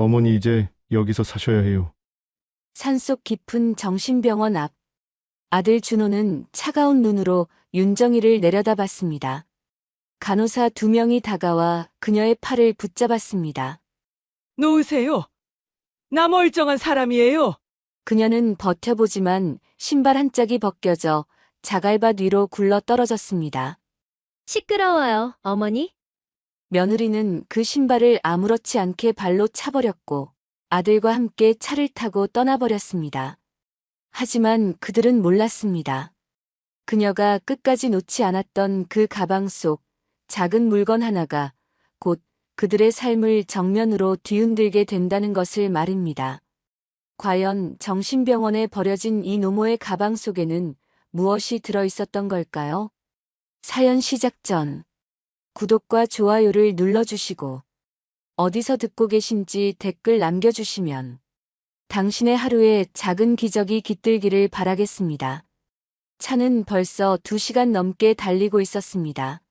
어머니 이제 여기서 사셔야 해요. 산속 깊은 정신병원 앞. 아들 준호는 차가운 눈으로 윤정이를 내려다봤습니다. 간호사 두 명이 다가와 그녀의 팔을 붙잡았습니다. 놓으세요. 나 멀쩡한 사람이에요. 그녀는 버텨보지만 신발 한 짝이 벗겨져 자갈밭 위로 굴러 떨어졌습니다. 시끄러워요, 어머니. 며느리는 그 신발을 아무렇지 않게 발로 차버렸고 아들과 함께 차를 타고 떠나버렸습니다. 하지만 그들은 몰랐습니다. 그녀가 끝까지 놓지 않았던 그 가방 속 작은 물건 하나가 곧 그들의 삶을 정면으로 뒤흔들게 된다는 것을 말입니다. 과연 정신병원에 버려진 이 노모의 가방 속에는 무엇이 들어있었던 걸까요? 사연 시작 전 구독과 좋아요를 눌러주시고 어디서 듣고 계신지 댓글 남겨주시면 당신의 하루에 작은 기적이 깃들기를 바라겠습니다. 차는 벌써 2시간 넘게 달리고 있었습니다.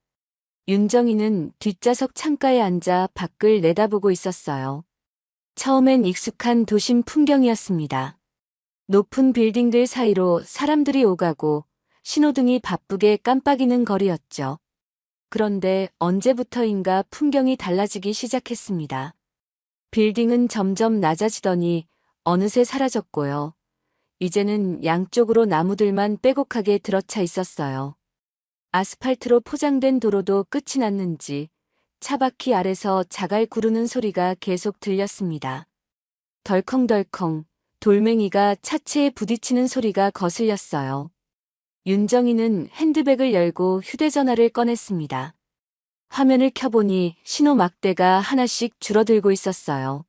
윤정이는 뒷좌석 창가에 앉아 밖을 내다보고 있었어요. 처음엔 익숙한 도심 풍경이었습니다. 높은 빌딩들 사이로 사람들이 오가고 신호등이 바쁘게 깜빡이는 거리였죠. 그런데 언제부터인가 풍경이 달라지기 시작했습니다. 빌딩은 점점 낮아지더니 어느새 사라졌고요. 이제는 양쪽으로 나무들만 빼곡하게 들어차 있었어요. 아스팔트로 포장된 도로도 끝이 났는지 차바퀴 아래서 자갈 구르는 소리가 계속 들렸습니다. 덜컹덜컹 돌멩이가 차체에 부딪히는 소리가 거슬렸어요. 윤정이는 핸드백을 열고 휴대전화를 꺼냈습니다. 화면을 켜보니 신호 막대가 하나씩 줄어들고 있었어요.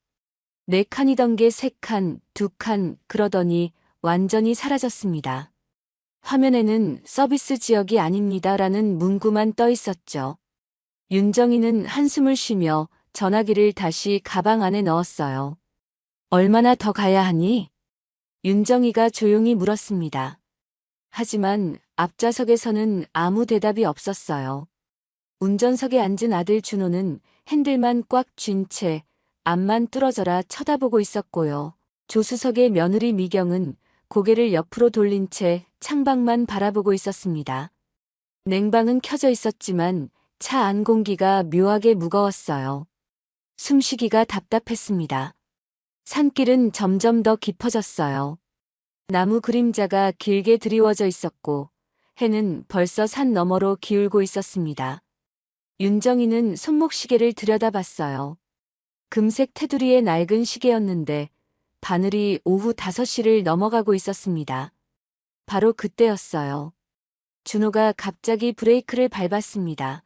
4칸이던 게 3칸, 2칸, 그러더니 완전히 사라졌습니다. 화면에는 서비스 지역이 아닙니다라는 문구만 떠 있었죠. 윤정이는 한숨을 쉬며 전화기를 다시 가방 안에 넣었어요. 얼마나 더 가야 하니? 윤정이가 조용히 물었습니다. 하지만 앞좌석에서는 아무 대답이 없었어요. 운전석에 앉은 아들 준호는 핸들만 꽉 쥔 채 앞만 뚫어져라 쳐다보고 있었고요. 조수석의 며느리 미경은 고개를 옆으로 돌린 채 창밖만 바라보고 있었습니다. 냉방은 켜져 있었지만 차 안 공기가 묘하게 무거웠어요. 숨쉬기가 답답했습니다. 산길은 점점 더 깊어졌어요. 나무 그림자가 길게 드리워져 있었고 해는 벌써 산 너머로 기울고 있었습니다. 윤정이는 손목시계를 들여다봤어요. 금색 테두리의 낡은 시계였는데 바늘이 오후 5시를 넘어가고 있었습니다. 바로 그때였어요. 준호가 갑자기 브레이크를 밟았습니다.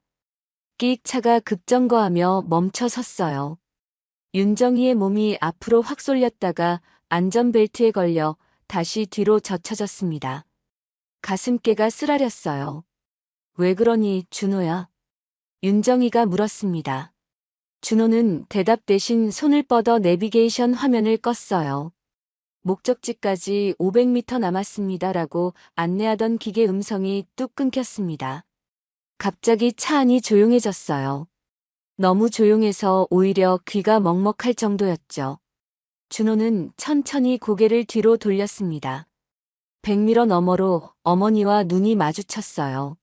끽 차가 급정거하며 멈춰 섰어요. 윤정이의 몸이 앞으로 확 쏠렸다가 안전벨트에 걸려 다시 뒤로 젖혀졌습니다. 가슴께가 쓰라렸어요. 왜 그러니, 준호야? 윤정이가 물었습니다. 준호는 대답 대신 손을 뻗어 내비게이션 화면을 껐어요. 목적지까지 500m 남았습니다라고 안내하던 기계 음성이 뚝 끊겼습니다. 갑자기 차 안이 조용해졌어요. 너무 조용해서 오히려 귀가 먹먹할 정도였죠. 준호는 천천히 고개를 뒤로 돌렸습니다. 100m 너머로 어머니와 눈이 마주쳤어요.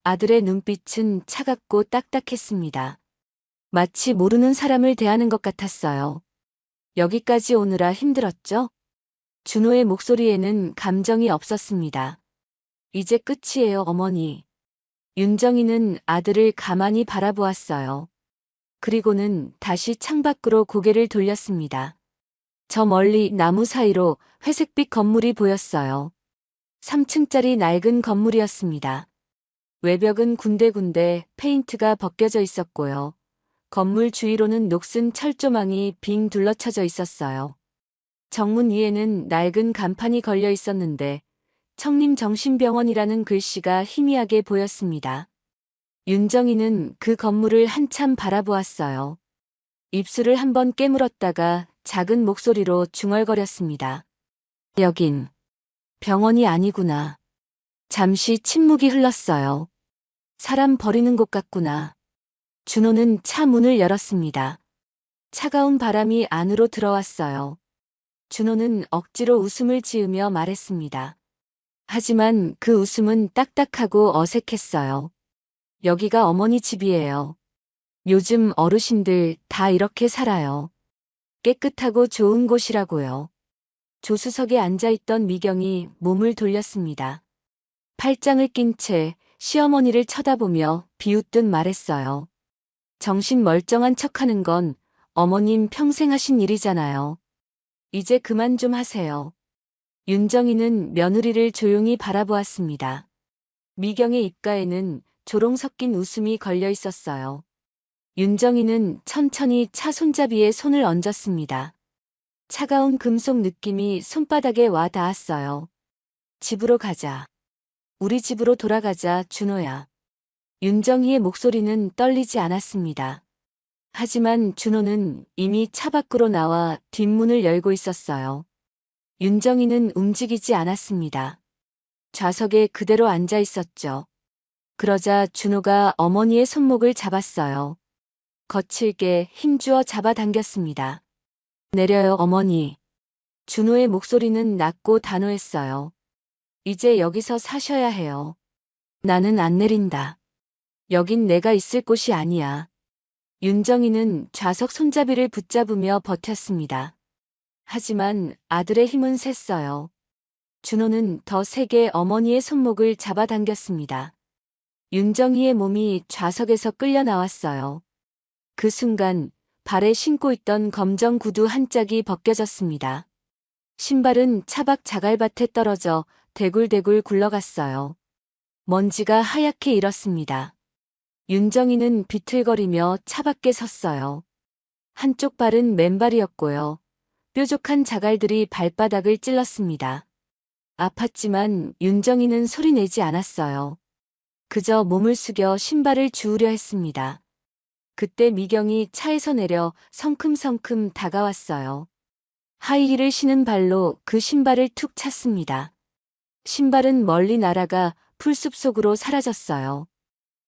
아들의 눈빛은 차갑고 딱딱했습니다. 마치 모르는 사람을 대하는 것 같았어요. 여기까지 오느라 힘들었죠? 준호의 목소리에는 감정이 없었습니다. 이제 끝이에요, 어머니. 윤정이는 아들을 가만히 바라보았어요. 그리고는 다시 창밖으로 고개를 돌렸습니다. 저 멀리 나무 사이로 회색빛 건물이 보였어요. 3층짜리 낡은 건물이었습니다. 외벽은 군데군데 페인트가 벗겨져 있었고요. 건물 주위로는 녹슨 철조망이 빙 둘러쳐져 있었어요. 정문 위에는 낡은 간판이 걸려 있었는데 청림정신병원이라는 글씨가 희미하게 보였습니다. 윤정이는 그 건물을 한참 바라보았어요. 입술을 한번 깨물었다가 작은 목소리로 중얼거렸습니다. 여긴 병원이 아니구나. 잠시 침묵이 흘렀어요. 사람 버리는 곳 같구나. 준호는 차 문을 열었습니다. 차가운 바람이 안으로 들어왔어요. 준호는 억지로 웃음을 지으며 말했습니다. 하지만 그 웃음은 딱딱하고 어색했어요. 여기가 어머니 집이에요. 요즘 어르신들 다 이렇게 살아요. 깨끗하고 좋은 곳이라고요. 조수석에 앉아있던 미경이 몸을 돌렸습니다. 팔짱을 낀 채 시어머니를 쳐다보며 비웃듯 말했어요. 정신 멀쩡한 척하는 건 어머님 평생 하신 일이잖아요. 이제 그만 좀 하세요. 윤정이는 며느리를 조용히 바라보았습니다. 미경의 입가에는 조롱 섞인 웃음이 걸려 있었어요. 윤정이는 천천히 차 손잡이에 손을 얹었습니다. 차가운 금속 느낌이 손바닥에 와 닿았어요. 집으로 가자. 우리 집으로 돌아가자, 준호야. 윤정이의 목소리는 떨리지 않았습니다. 하지만 준호는 이미 차 밖으로 나와 뒷문을 열고 있었어요. 윤정이는 움직이지 않았습니다. 좌석에 그대로 앉아 있었죠. 그러자 준호가 어머니의 손목을 잡았어요. 거칠게 힘주어 잡아당겼습니다. 내려요, 어머니. 준호의 목소리는 낮고 단호했어요. 이제 여기서 사셔야 해요. 나는 안 내린다. 여긴 내가 있을 곳이 아니야. 윤정이는 좌석 손잡이를 붙잡으며 버텼습니다. 하지만 아들의 힘은 셌어요. 준호는 더 세게 어머니의 손목을 잡아당겼습니다. 윤정이의 몸이 좌석에서 끌려 나왔어요. 그 순간 발에 신고 있던 검정 구두 한 짝이 벗겨졌습니다. 신발은 차박 자갈밭에 떨어져 대굴대굴 굴러갔어요. 먼지가 하얗게 일었습니다. 윤정이는 비틀거리며 차 밖에 섰어요. 한쪽 발은 맨발이었고요. 뾰족한 자갈들이 발바닥을 찔렀습니다. 아팠지만 윤정이는 소리내지 않았어요. 그저 몸을 숙여 신발을 주우려 했습니다. 그때 미경이 차에서 내려 성큼성큼 다가왔어요. 하이힐을 신은 발로 그 신발을 툭 찼습니다. 신발은 멀리 날아가 풀숲 속으로 사라졌어요.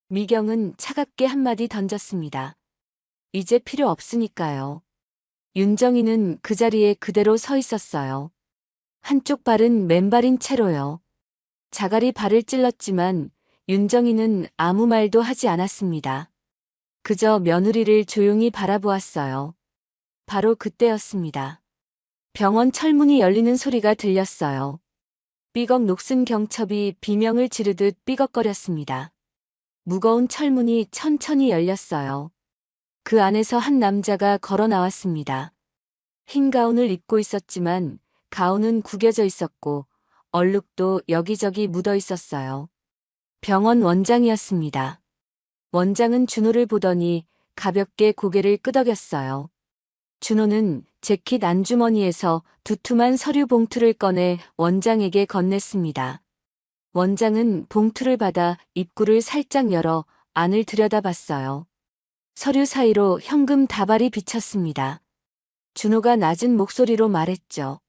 미경은 차갑게 한마디 던졌습니다. 이제 필요 없으니까요. 윤정이는 그 자리에 그대로 서 있었어요. 한쪽 발은 맨발인 채로요. 자갈이 발을 찔렀지만 윤정이는 아무 말도 하지 않았습니다. 그저 며느리를 조용히 바라보았어요. 바로 그때였습니다. 병원 철문이 열리는 소리가 들렸어요. 삐걱 녹슨 경첩이 비명을 지르듯 삐걱거렸습니다. 무거운 철문이 천천히 열렸어요. 그 안에서 한 남자가 걸어 나왔습니다. 흰 가운을 입고 있었지만 가운은 구겨져 있었고 얼룩도 여기저기 묻어 있었어요. 병원 원장이었습니다. 원장은 준호를 보더니 가볍게 고개를 끄덕였어요. 준호는 재킷 안주머니에서 두툼한 서류 봉투를 꺼내 원장에게 건넸습니다. 원장은 봉투를 받아 입구를 살짝 열어 안을 들여다봤어요. 서류 사이로 현금 다발이 비쳤습니다. 준호가 낮은 목소리로 말했죠.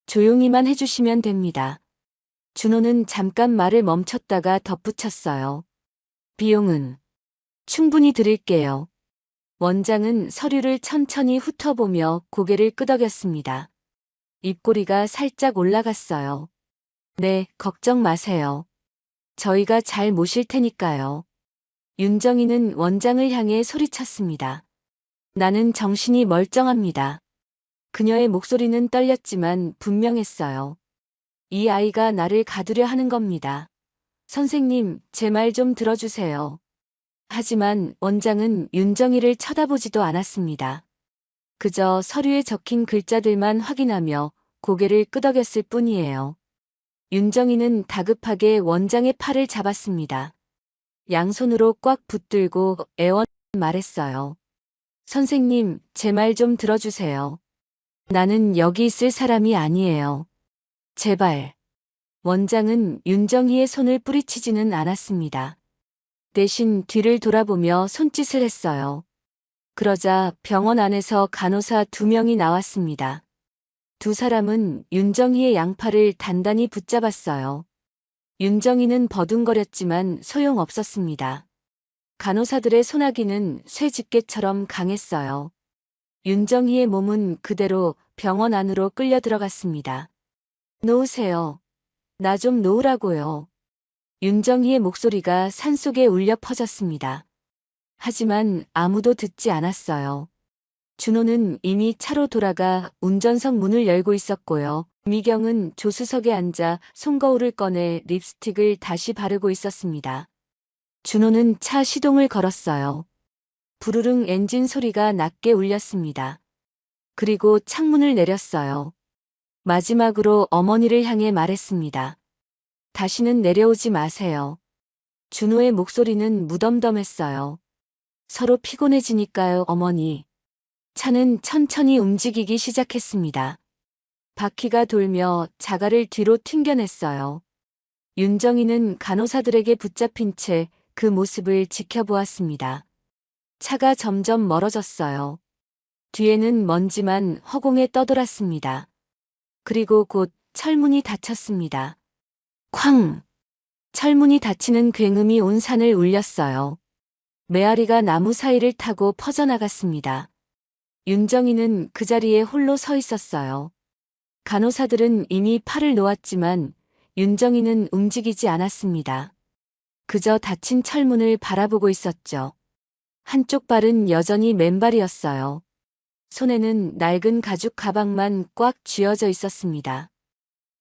조용히만 해주시면 됩니다. 준호는 잠깐 말을 멈췄다가 덧붙였어요. 비용은 충분히 드릴게요. 원장은 서류를 천천히 훑어보며 고개를 끄덕였습니다. 입꼬리가 살짝 올라갔어요. 네, 걱정 마세요. 저희가 잘 모실 테니까요. 윤정이는 원장을 향해 소리쳤습니다. 나는 정신이 멀쩡합니다. 그녀의 목소리는 떨렸지만 분명했어요. 이 아이가 나를 가두려 하는 겁니다. 선생님, 제 말 좀 들어주세요. 하지만 원장은 윤정이를 쳐다보지도 않았습니다. 그저 서류에 적힌 글자들만 확인하며 고개를 끄덕였을 뿐이에요. 윤정이는 다급하게 원장의 팔을 잡았습니다. 양손으로 꽉 붙들고 애원 말했어요. 선생님, 제 말 좀 들어주세요. 나는 여기 있을 사람이 아니에요. 제발. 원장은 윤정이의 손을 뿌리치지는 않았습니다. 대신 뒤를 돌아보며 손짓을 했어요. 그러자 병원 안에서 간호사 2명이 나왔습니다. 두 사람은 윤정이의 양팔을 단단히 붙잡았어요. 윤정이는 버둥거렸지만 소용없었습니다. 간호사들의 소나기는 쇠 집게처럼 강했어요. 윤정희의 몸은 그대로 병원 안으로 끌려 들어갔습니다. 놓으세요. 나 좀 놓으라고요. 윤정희의 목소리가 산속에 울려 퍼졌습니다. 하지만 아무도 듣지 않았어요. 준호는 이미 차로 돌아가 운전석 문을 열고 있었고요. 미경은 조수석에 앉아 손거울을 꺼내 립스틱을 다시 바르고 있었습니다. 준호는 차 시동을 걸었어요. 부르릉 엔진 소리가 낮게 울렸습니다. 그리고 창문을 내렸어요. 마지막으로 어머니를 향해 말했습니다. 다시는 내려오지 마세요. 준호의 목소리는 무덤덤했어요. 서로 피곤해지니까요, 어머니. 차는 천천히 움직이기 시작했습니다. 바퀴가 돌며 자갈을 뒤로 튕겨냈어요. 윤정이는 간호사들에게 붙잡힌 채 그 모습을 지켜보았습니다. 차가 점점 멀어졌어요. 뒤에는 먼지만 허공에 떠돌았습니다. 그리고 곧 철문이 닫혔습니다. 쾅! 철문이 닫히는 굉음이 온 산을 울렸어요. 메아리가 나무 사이를 타고 퍼져나갔습니다. 윤정이는 그 자리에 홀로 서 있었어요. 간호사들은 이미 팔을 놓았지만 윤정이는 움직이지 않았습니다. 그저 닫힌 철문을 바라보고 있었죠. 한쪽 발은 여전히 맨발이었어요. 손에는 낡은 가죽 가방만 꽉 쥐어져 있었습니다.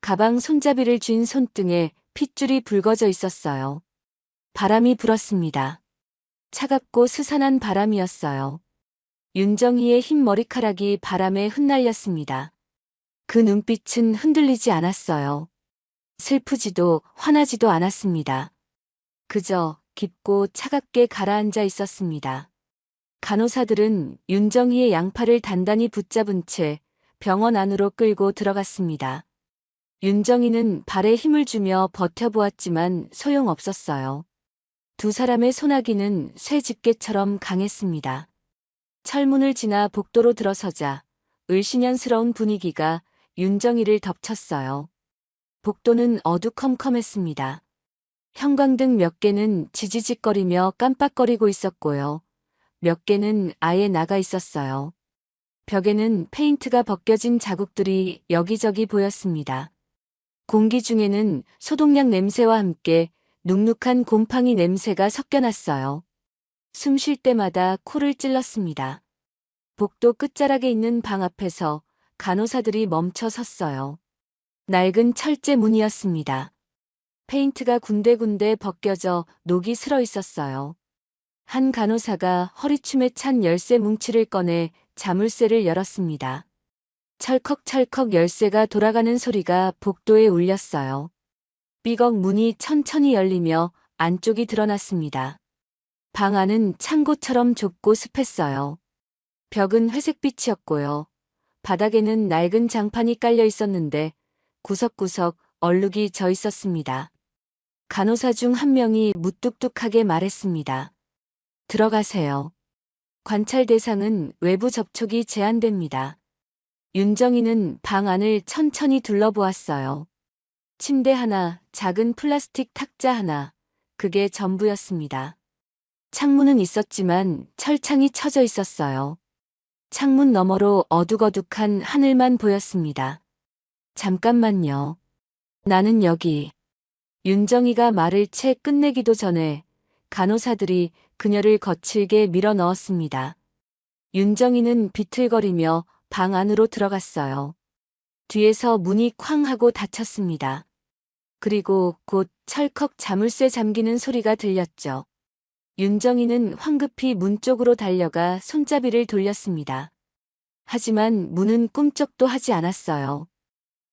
가방 손잡이를 쥔 손등에 핏줄이 붉어져 있었어요. 바람이 불었습니다. 차갑고 스산한 바람이었어요. 윤정희의 흰 머리카락이 바람에 흩날렸습니다. 그 눈빛은 흔들리지 않았어요. 슬프지도 화나지도 않았습니다. 그저 깊고 차갑게 가라앉아 있었습니다. 간호사들은 윤정희의 양팔을 단단히 붙잡은 채 병원 안으로 끌고 들어갔습니다. 윤정희는 발에 힘을 주며 버텨보았지만 소용없었어요. 두 사람의 소나기는 쇠 집게처럼 강했습니다. 철문을 지나 복도로 들어서자 을씨년스러운 분위기가 윤정희를 덮쳤어요. 복도는 어두컴컴했습니다. 형광등 몇 개는 지지직거리며 깜빡거리고 있었고요. 몇 개는 아예 나가 있었어요. 벽에는 페인트가 벗겨진 자국들이 여기저기 보였습니다. 공기 중에는 소독약 냄새와 함께 눅눅한 곰팡이 냄새가 섞여났어요. 숨 쉴 때마다 코를 찔렀습니다. 복도 끝자락에 있는 방 앞에서 간호사들이 멈춰 섰어요. 낡은 철제 문이었습니다. 페인트가 군데군데 벗겨져 녹이 슬어 있었어요. 한 간호사가 허리춤에 찬 열쇠 뭉치를 꺼내 자물쇠를 열었습니다. 철컥철컥 열쇠가 돌아가는 소리가 복도에 울렸어요. 삐걱 문이 천천히 열리며 안쪽이 드러났습니다. 방 안은 창고처럼 좁고 습했어요. 벽은 회색빛이었고요. 바닥에는 낡은 장판이 깔려 있었는데 구석구석 얼룩이 져 있었습니다. 간호사 중 한 명이 무뚝뚝하게 말했습니다. 들어가세요. 관찰 대상은 외부 접촉이 제한됩니다. 윤정희는 방 안을 천천히 둘러보았어요. 침대 하나, 작은 플라스틱 탁자 하나, 그게 전부였습니다. 창문은 있었지만 철창이 쳐져 있었어요. 창문 너머로 어둑어둑한 하늘만 보였습니다. 잠깐만요. 나는 여기. 윤정희가 말을 채 끝내기도 전에 간호사들이 그녀를 거칠게 밀어 넣었습니다. 윤정희는 비틀거리며 방 안으로 들어갔어요. 뒤에서 문이 쾅 하고 닫혔습니다. 그리고 곧 철컥 자물쇠 잠기는 소리가 들렸죠. 윤정희는 황급히 문 쪽으로 달려가 손잡이를 돌렸습니다. 하지만 문은 꿈쩍도 하지 않았어요.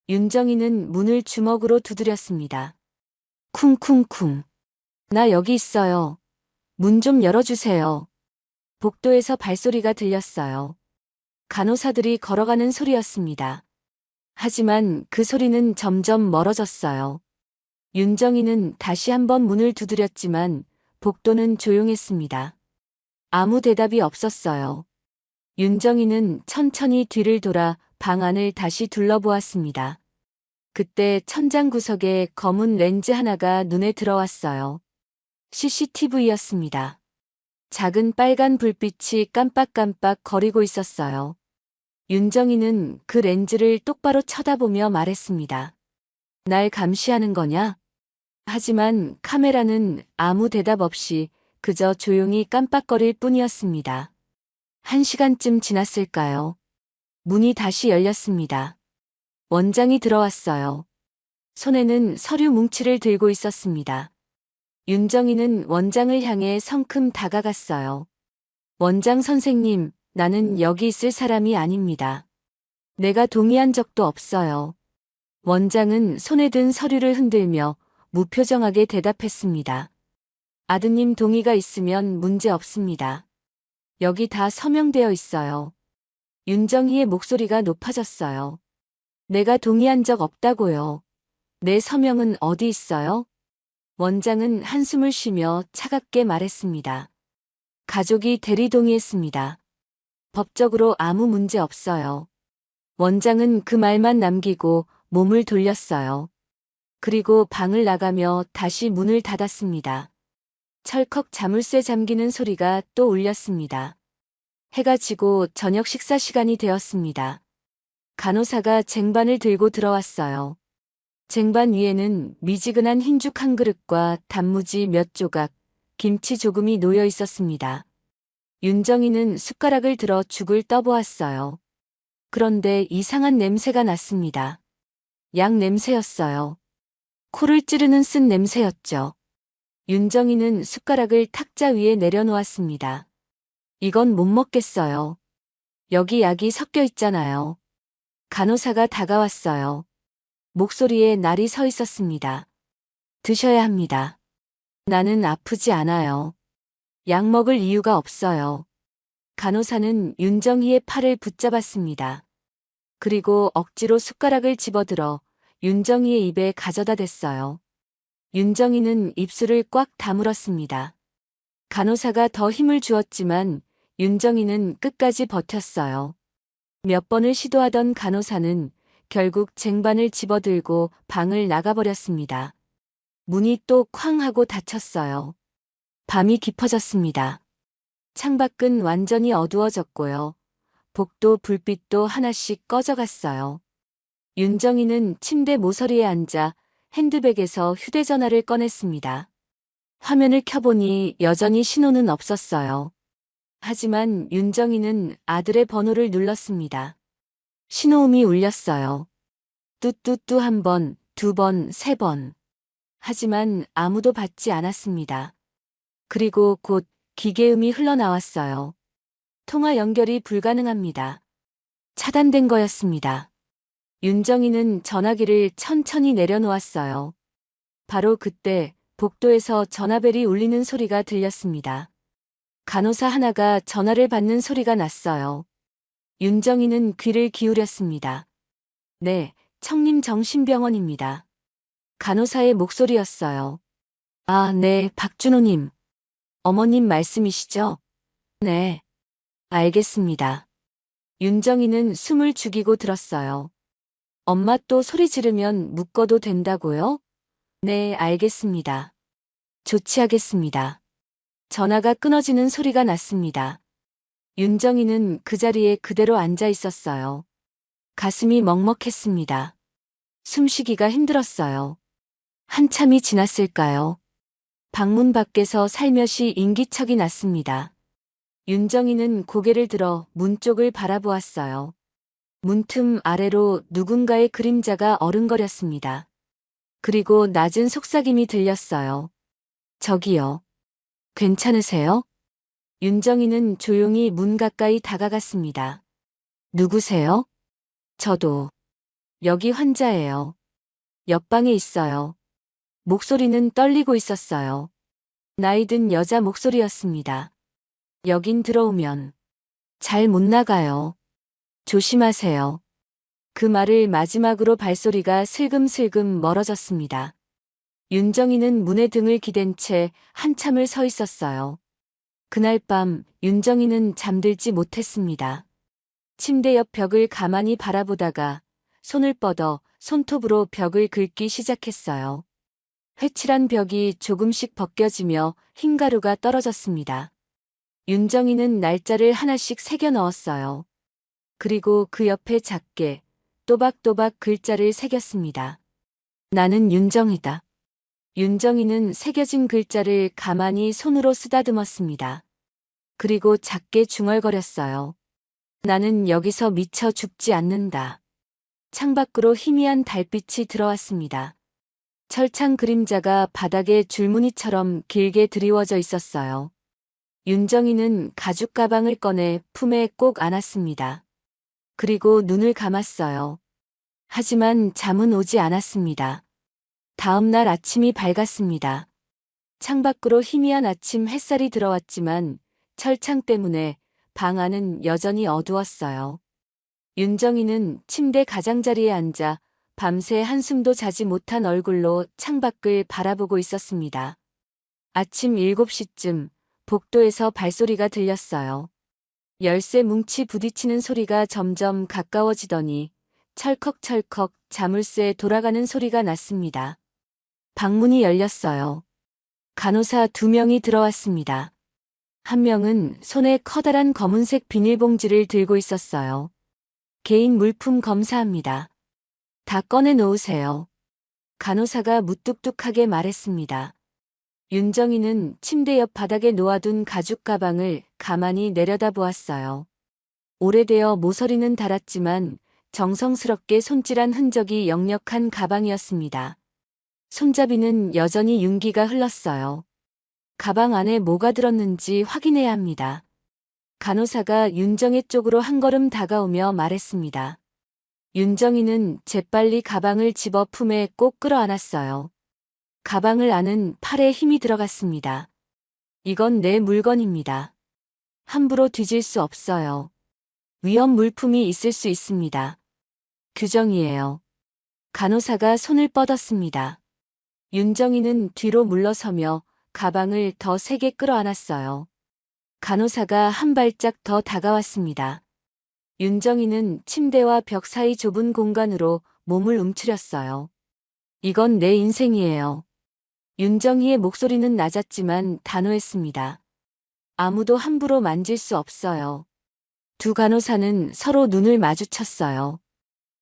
윤정희는 문을 주먹으로 두드렸습니다. 쿵쿵쿵. 나 여기 있어요. 문 좀 열어주세요. 복도에서 발소리가 들렸어요. 간호사들이 걸어가는 소리였습니다. 하지만 그 소리는 점점 멀어졌어요. 윤정희는 다시 한번 문을 두드렸지만 복도는 조용했습니다. 아무 대답이 없었어요. 윤정희는 천천히 뒤를 돌아 방 안을 다시 둘러보았습니다. 그때 천장 구석에 검은 렌즈 하나가 눈에 들어왔어요. CCTV였습니다. 작은 빨간 불빛이 깜빡깜빡 거리고 있었어요. 윤정이는 그 렌즈를 똑바로 쳐다보며 말했습니다. 날 감시하는 거냐? 하지만 카메라는 아무 대답 없이 그저 조용히 깜빡거릴 뿐이었습니다. 1시간쯤 지났을까요? 문이 다시 열렸습니다. 원장이 들어왔어요. 손에는 서류 뭉치를 들고 있었습니다. 윤정이는 원장을 향해 성큼 다가갔어요. 원장 선생님, 나는 여기 있을 사람이 아닙니다. 내가 동의한 적도 없어요. 원장은 손에 든 서류를 흔들며 무표정하게 대답했습니다. 아드님 동의가 있으면 문제 없습니다. 여기 다 서명되어 있어요. 윤정희의 목소리가 높아졌어요. 내가 동의한 적 없다고요. 내 서명은 어디 있어요? 원장은 한숨을 쉬며 차갑게 말했습니다. 가족이 대리동의했습니다. 법적으로 아무 문제 없어요. 원장은 그 말만 남기고 몸을 돌렸어요. 그리고 방을 나가며 다시 문을 닫았습니다. 철컥 자물쇠 잠기는 소리가 또 울렸습니다. 해가 지고 저녁 식사 시간이 되었습니다. 간호사가 쟁반을 들고 들어왔어요. 쟁반 위에는 미지근한 흰죽 한 그릇과 단무지 몇 조각, 김치 조금이 놓여 있었습니다. 윤정이는 숟가락을 들어 죽을 떠보았어요. 그런데 이상한 냄새가 났습니다. 약 냄새였어요. 코를 찌르는 쓴 냄새였죠. 윤정이는 숟가락을 탁자 위에 내려놓았습니다. 이건 못 먹겠어요. 여기 약이 섞여 있잖아요. 간호사가 다가왔어요. 목소리에 날이 서 있었습니다. 드셔야 합니다. 나는 아프지 않아요. 약 먹을 이유가 없어요. 간호사는 윤정희의 팔을 붙잡았습니다. 그리고 억지로 숟가락을 집어들어 윤정희의 입에 가져다 댔어요. 윤정희는 입술을 꽉 다물었습니다. 간호사가 더 힘을 주었지만 윤정희는 끝까지 버텼어요. 몇 번을 시도하던 간호사는 결국 쟁반을 집어들고 방을 나가버렸습니다. 문이 또 쾅 하고 닫혔어요. 밤이 깊어졌습니다. 창밖은 완전히 어두워졌고요. 복도 불빛도 하나씩 꺼져갔어요. 윤정이는 침대 모서리에 앉아 핸드백에서 휴대전화를 꺼냈습니다. 화면을 켜보니 여전히 신호는 없었어요. 하지만 윤정이는 아들의 번호를 눌렀습니다. 신호음이 울렸어요. 뚜뚜뚜 한 번, 두 번, 세 번. 하지만 아무도 받지 않았습니다. 그리고 곧 기계음이 흘러나왔어요. 통화 연결이 불가능합니다. 차단된 거였습니다. 윤정이는 전화기를 천천히 내려놓았어요. 바로 그때 복도에서 전화벨이 울리는 소리가 들렸습니다. 간호사 하나가 전화를 받는 소리가 났어요. 윤정이는 귀를 기울였습니다. 네, 청림정신병원입니다. 간호사의 목소리였어요. 아, 네, 박준호님. 어머님 말씀이시죠? 네. 알겠습니다. 윤정이는 숨을 죽이고 들었어요. 엄마 또 소리 지르면 묶어도 된다고요? 네, 알겠습니다. 조치하겠습니다. 전화가 끊어지는 소리가 났습니다. 윤정이는 그 자리에 그대로 앉아 있었어요. 가슴이 먹먹했습니다. 숨쉬기가 힘들었어요. 한참이 지났을까요? 방문 밖에서 살며시 인기척이 났습니다. 윤정이는 고개를 들어 문 쪽을 바라보았어요. 문틈 아래로 누군가의 그림자가 어른거렸습니다. 그리고 낮은 속삭임이 들렸어요. 저기요. 괜찮으세요? 윤정이는 조용히 문 가까이 다가갔습니다. 누구세요? 저도. 여기 환자예요. 옆방에 있어요. 목소리는 떨리고 있었어요. 나이든 여자 목소리였습니다. 여긴 들어오면 잘 못 나가요. 조심하세요. 그 말을 마지막으로 발소리가 슬금슬금 멀어졌습니다. 윤정이는 문에 등을 기댄 채 한참을 서 있었어요. 그날 밤 윤정이는 잠들지 못했습니다. 침대 옆 벽을 가만히 바라보다가 손을 뻗어 손톱으로 벽을 긁기 시작했어요. 회칠한 벽이 조금씩 벗겨지며 흰 가루가 떨어졌습니다. 윤정이는 날짜를 하나씩 새겨 넣었어요. 그리고 그 옆에 작게 또박또박 글자를 새겼습니다. 나는 윤정이다. 윤정이는 새겨진 글자를 가만히 손으로 쓰다듬었습니다. 그리고 작게 중얼거렸어요. 나는 여기서 미쳐 죽지 않는다. 창밖으로 희미한 달빛이 들어왔습니다. 철창 그림자가 바닥에 줄무늬처럼 길게 드리워져 있었어요. 윤정이는 가죽 가방을 꺼내 품에 꼭 안았습니다. 그리고 눈을 감았어요. 하지만 잠은 오지 않았습니다. 다음 날 아침이 밝았습니다. 창밖으로 희미한 아침 햇살이 들어왔지만 철창 때문에 방 안은 여전히 어두웠어요. 윤정이는 침대 가장자리에 앉아 밤새 한숨도 자지 못한 얼굴로 창밖을 바라보고 있었습니다. 아침 7시쯤 복도에서 발소리가 들렸어요. 열쇠 뭉치 부딪히는 소리가 점점 가까워지더니 철컥철컥 자물쇠 돌아가는 소리가 났습니다. 방문이 열렸어요. 간호사 2명이 들어왔습니다. 한 명은 손에 커다란 검은색 비닐봉지를 들고 있었어요. 개인 물품 검사합니다. 다 꺼내 놓으세요. 간호사가 무뚝뚝하게 말했습니다. 윤정이는 침대 옆 바닥에 놓아둔 가죽 가방을 가만히 내려다보았어요. 오래되어 모서리는 닳았지만 정성스럽게 손질한 흔적이 역력한 가방이었습니다. 손잡이는 여전히 윤기가 흘렀어요. 가방 안에 뭐가 들었는지 확인해야 합니다. 간호사가 윤정의 쪽으로 한 걸음 다가오며 말했습니다. 윤정이는 재빨리 가방을 집어 품에 꼭 끌어안았어요. 가방을 안은 팔에 힘이 들어갔습니다. 이건 내 물건입니다. 함부로 뒤질 수 없어요. 위험 물품이 있을 수 있습니다. 규정이에요. 간호사가 손을 뻗었습니다. 윤정이는 뒤로 물러서며 가방을 더 세게 끌어안았어요. 간호사가 한 발짝 더 다가왔습니다. 윤정이는 침대와 벽 사이 좁은 공간으로 몸을 움츠렸어요. 이건 내 인생이에요. 윤정이의 목소리는 낮았지만 단호했습니다. 아무도 함부로 만질 수 없어요. 두 간호사는 서로 눈을 마주쳤어요.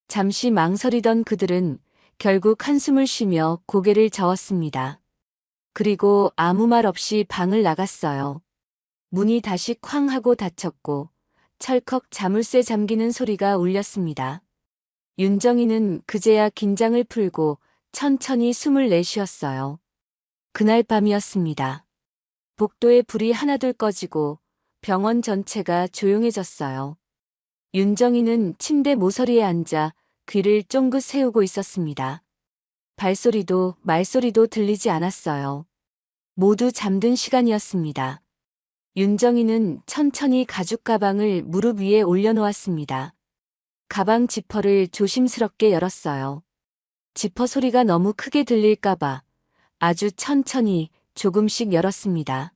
잠시 망설이던 그들은 결국 한숨을 쉬며 고개를 저었습니다. 그리고 아무 말 없이 방을 나갔어요. 문이 다시 쾅 하고 닫혔고 철컥 자물쇠 잠기는 소리가 울렸습니다. 윤정이는 그제야 긴장을 풀고 천천히 숨을 내쉬었어요. 그날 밤이었습니다. 복도에 불이 하나둘 꺼지고 병원 전체가 조용해졌어요. 윤정이는 침대 모서리에 앉아 귀를 쫑긋 세우고 있었습니다. 발소리도 말소리도 들리지 않았어요. 모두 잠든 시간이었습니다. 윤정이는 천천히 가죽 가방을 무릎 위에 올려놓았습니다. 가방 지퍼를 조심스럽게 열었어요. 지퍼 소리가 너무 크게 들릴까봐 아주 천천히 조금씩 열었습니다.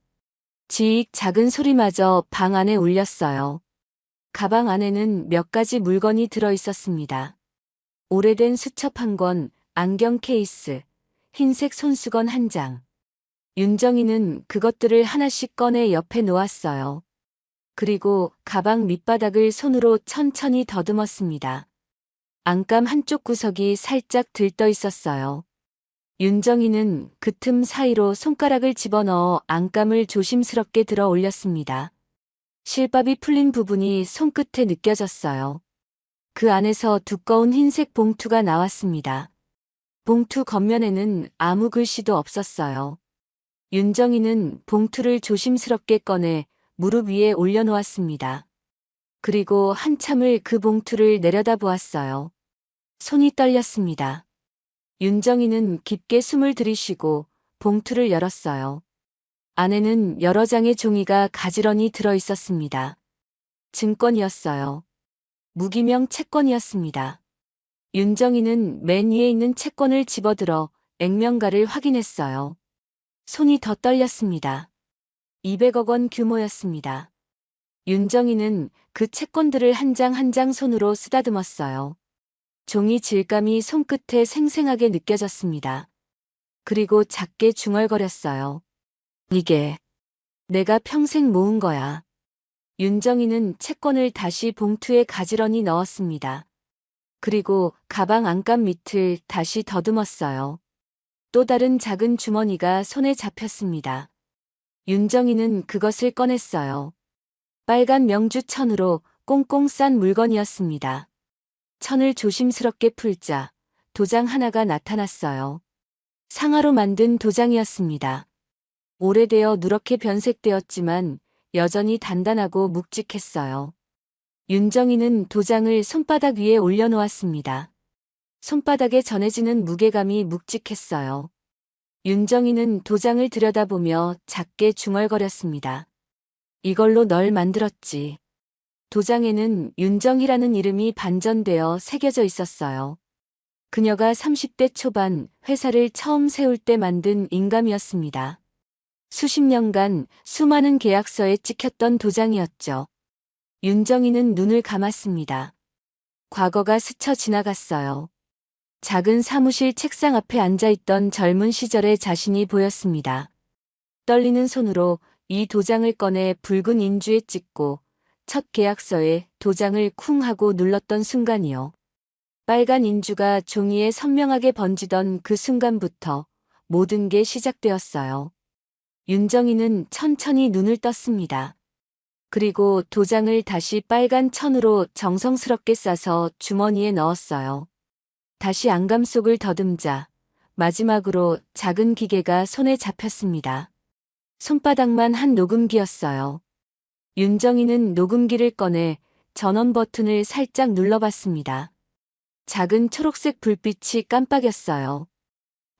지익 작은 소리마저 방 안에 울렸어요. 가방 안에는 몇 가지 물건이 들어 있었습니다. 오래된 수첩 한 권, 안경 케이스, 흰색 손수건 한 장. 윤정이는 그것들을 하나씩 꺼내 옆에 놓았어요. 그리고 가방 밑바닥을 손으로 천천히 더듬었습니다. 안감 한쪽 구석이 살짝 들떠 있었어요. 윤정이는 그 틈 사이로 손가락을 집어넣어 안감을 조심스럽게 들어 올렸습니다. 실밥이 풀린 부분이 손끝에 느껴졌어요. 그 안에서 두꺼운 흰색 봉투가 나왔습니다. 봉투 겉면에는 아무 글씨도 없었어요. 윤정이는 봉투를 조심스럽게 꺼내 무릎 위에 올려놓았습니다. 그리고 한참을 그 봉투를 내려다보았어요. 손이 떨렸습니다. 윤정이는 깊게 숨을 들이쉬고 봉투를 열었어요. 안에는 여러 장의 종이가 가지런히 들어 있었습니다. 증권이었어요. 무기명 채권이었습니다. 윤정이는 맨 위에 있는 채권을 집어들어 액면가를 확인했어요. 손이 더 떨렸습니다. 200억 원 규모였습니다. 윤정이는 그 채권들을 한 장 한 장 손으로 쓰다듬었어요. 종이 질감이 손끝에 생생하게 느껴졌습니다. 그리고 작게 중얼거렸어요. 이게 내가 평생 모은 거야. 윤정이는 채권을 다시 봉투에 가지런히 넣었습니다. 그리고 가방 안감 밑을 다시 더듬었어요. 또 다른 작은 주머니가 손에 잡혔습니다. 윤정이는 그것을 꺼냈어요. 빨간 명주 천으로 꽁꽁 싼 물건이었습니다. 천을 조심스럽게 풀자 도장 하나가 나타났어요. 상아로 만든 도장이었습니다. 오래되어 누렇게 변색되었지만 여전히 단단하고 묵직했어요. 윤정이는 도장을 손바닥 위에 올려놓았습니다. 손바닥에 전해지는 무게감이 묵직했어요. 윤정이는 도장을 들여다보며 작게 중얼거렸습니다. 이걸로 널 만들었지. 도장에는 윤정이라는 이름이 반전되어 새겨져 있었어요. 그녀가 30대 초반 회사를 처음 세울 때 만든 인감이었습니다. 수십 년간 수많은 계약서에 찍혔던 도장이었죠. 윤정이는 눈을 감았습니다. 과거가 스쳐 지나갔어요. 작은 사무실 책상 앞에 앉아있던 젊은 시절의 자신이 보였습니다. 떨리는 손으로 이 도장을 꺼내 붉은 인주에 찍고 첫 계약서에 도장을 쿵 하고 눌렀던 순간이요. 빨간 인주가 종이에 선명하게 번지던 그 순간부터 모든 게 시작되었어요. 윤정이는 천천히 눈을 떴습니다. 그리고 도장을 다시 빨간 천으로 정성스럽게 싸서 주머니에 넣었어요. 다시 안감 속을 더듬자 마지막으로 작은 기계가 손에 잡혔습니다. 손바닥만 한 녹음기였어요. 윤정이는 녹음기를 꺼내 전원 버튼을 살짝 눌러봤습니다. 작은 초록색 불빛이 깜빡였어요.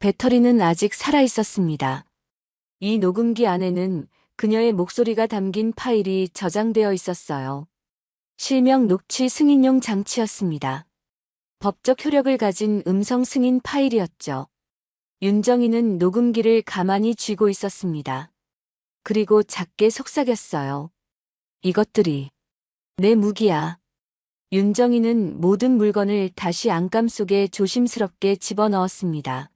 배터리는 아직 살아있었습니다. 이 녹음기 안에는 그녀의 목소리가 담긴 파일이 저장되어 있었어요. 실명 녹취 승인용 장치였습니다. 법적 효력을 가진 음성 승인 파일이었죠. 윤정이는 녹음기를 가만히 쥐고 있었습니다. 그리고 작게 속삭였어요. 이것들이 내 무기야. 윤정이는 모든 물건을 다시 안감 속에 조심스럽게 집어넣었습니다.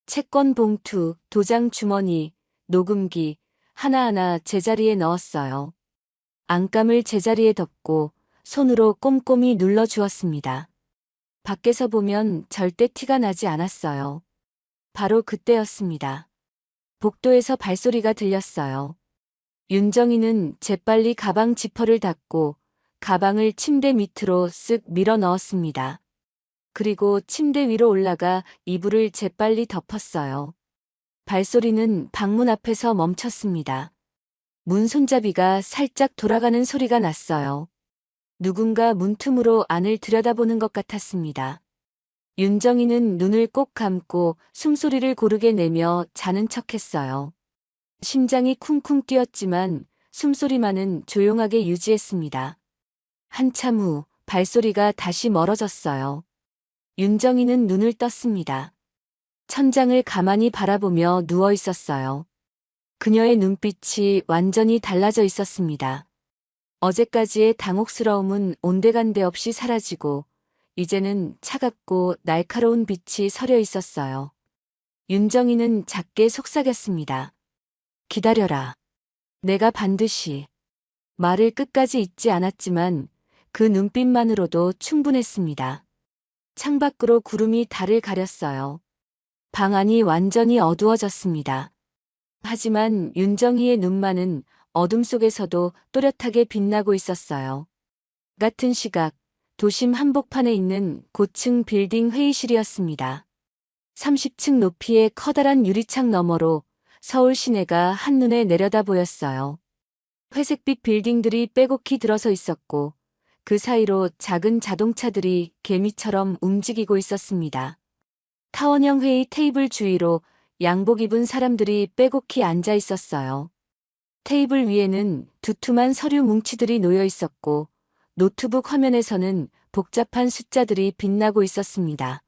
채권 봉투, 도장 주머니, 녹음기, 하나하나 제자리에 넣었어요. 안감을 제자리에 덮고 손으로 꼼꼼히 눌러주었습니다. 밖에서 보면 절대 티가 나지 않았어요. 바로 그때였습니다. 복도에서 발소리가 들렸어요. 윤정이는 재빨리 가방 지퍼를 닫고 가방을 침대 밑으로 쓱 밀어 넣었습니다. 그리고 침대 위로 올라가 이불을 재빨리 덮었어요. 발소리는 방문 앞에서 멈췄습니다. 문 손잡이가 살짝 돌아가는 소리가 났어요. 누군가 문틈으로 안을 들여다보는 것 같았습니다. 윤정이는 눈을 꼭 감고 숨소리를 고르게 내며 자는 척했어요. 심장이 쿵쿵 뛰었지만 숨소리만은 조용하게 유지했습니다. 한참 후 발소리가 다시 멀어졌어요. 윤정이는 눈을 떴습니다. 천장을 가만히 바라보며 누워 있었어요. 그녀의 눈빛이 완전히 달라져 있었습니다. 어제까지의 당혹스러움은 온데간데 없이 사라지고 이제는 차갑고 날카로운 빛이 서려 있었어요. 윤정이는 작게 속삭였습니다. 기다려라. 내가 반드시. 말을 끝까지 잊지 않았지만 그 눈빛만으로도 충분했습니다. 창밖으로 구름이 달을 가렸어요. 방 안이 완전히 어두워졌습니다. 하지만 윤정희의 눈만은 어둠 속에서도 또렷하게 빛나고 있었어요. 같은 시각, 도심 한복판에 있는 고층 빌딩 회의실이었습니다. 30층 높이의 커다란 유리창 너머로 서울 시내가 한눈에 내려다 보였어요. 회색빛 빌딩들이 빼곡히 들어서 있었고 그 사이로 작은 자동차들이 개미처럼 움직이고 있었습니다. 타원형 회의 테이블 주위로 양복 입은 사람들이 빼곡히 앉아 있었어요. 테이블 위에는 두툼한 서류 뭉치들이 놓여 있었고 노트북 화면에서는 복잡한 숫자들이 빛나고 있었습니다.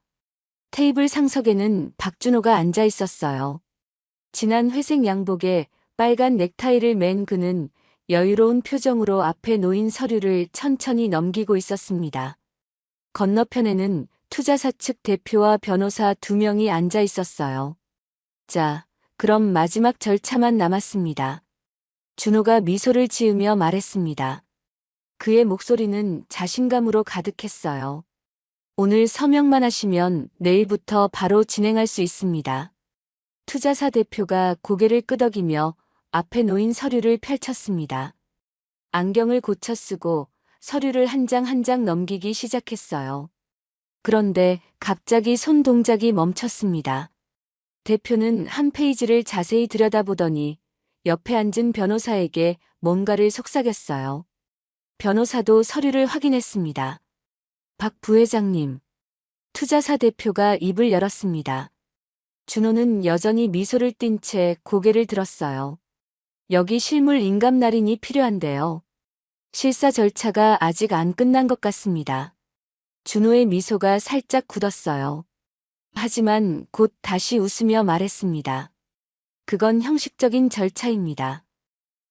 테이블 상석에는 박준호가 앉아 있었어요. 진한 회색 양복에 빨간 넥타이를 맨 그는 여유로운 표정으로 앞에 놓인 서류를 천천히 넘기고 있었습니다. 건너편에는 투자사 측 대표와 변호사 2명이 앉아 있었어요. 자, 그럼 마지막 절차만 남았습니다. 준호가 미소를 지으며 말했습니다. 그의 목소리는 자신감으로 가득했어요. 오늘 서명만 하시면 내일부터 바로 진행할 수 있습니다. 투자사 대표가 고개를 끄덕이며 앞에 놓인 서류를 펼쳤습니다. 안경을 고쳐 쓰고 서류를 한 장 한 장 넘기기 시작했어요. 그런데 갑자기 손 동작이 멈췄습니다. 대표는 한 페이지를 자세히 들여다보더니 옆에 앉은 변호사에게 뭔가를 속삭였어요. 변호사도 서류를 확인했습니다. 박 부회장님. 투자사 대표가 입을 열었습니다. 준호는 여전히 미소를 띤 채 고개를 들었어요. 여기 실물 인감 날인이 필요한데요. 실사 절차가 아직 안 끝난 것 같습니다. 준호의 미소가 살짝 굳었어요. 하지만 곧 다시 웃으며 말했습니다. 그건 형식적인 절차입니다.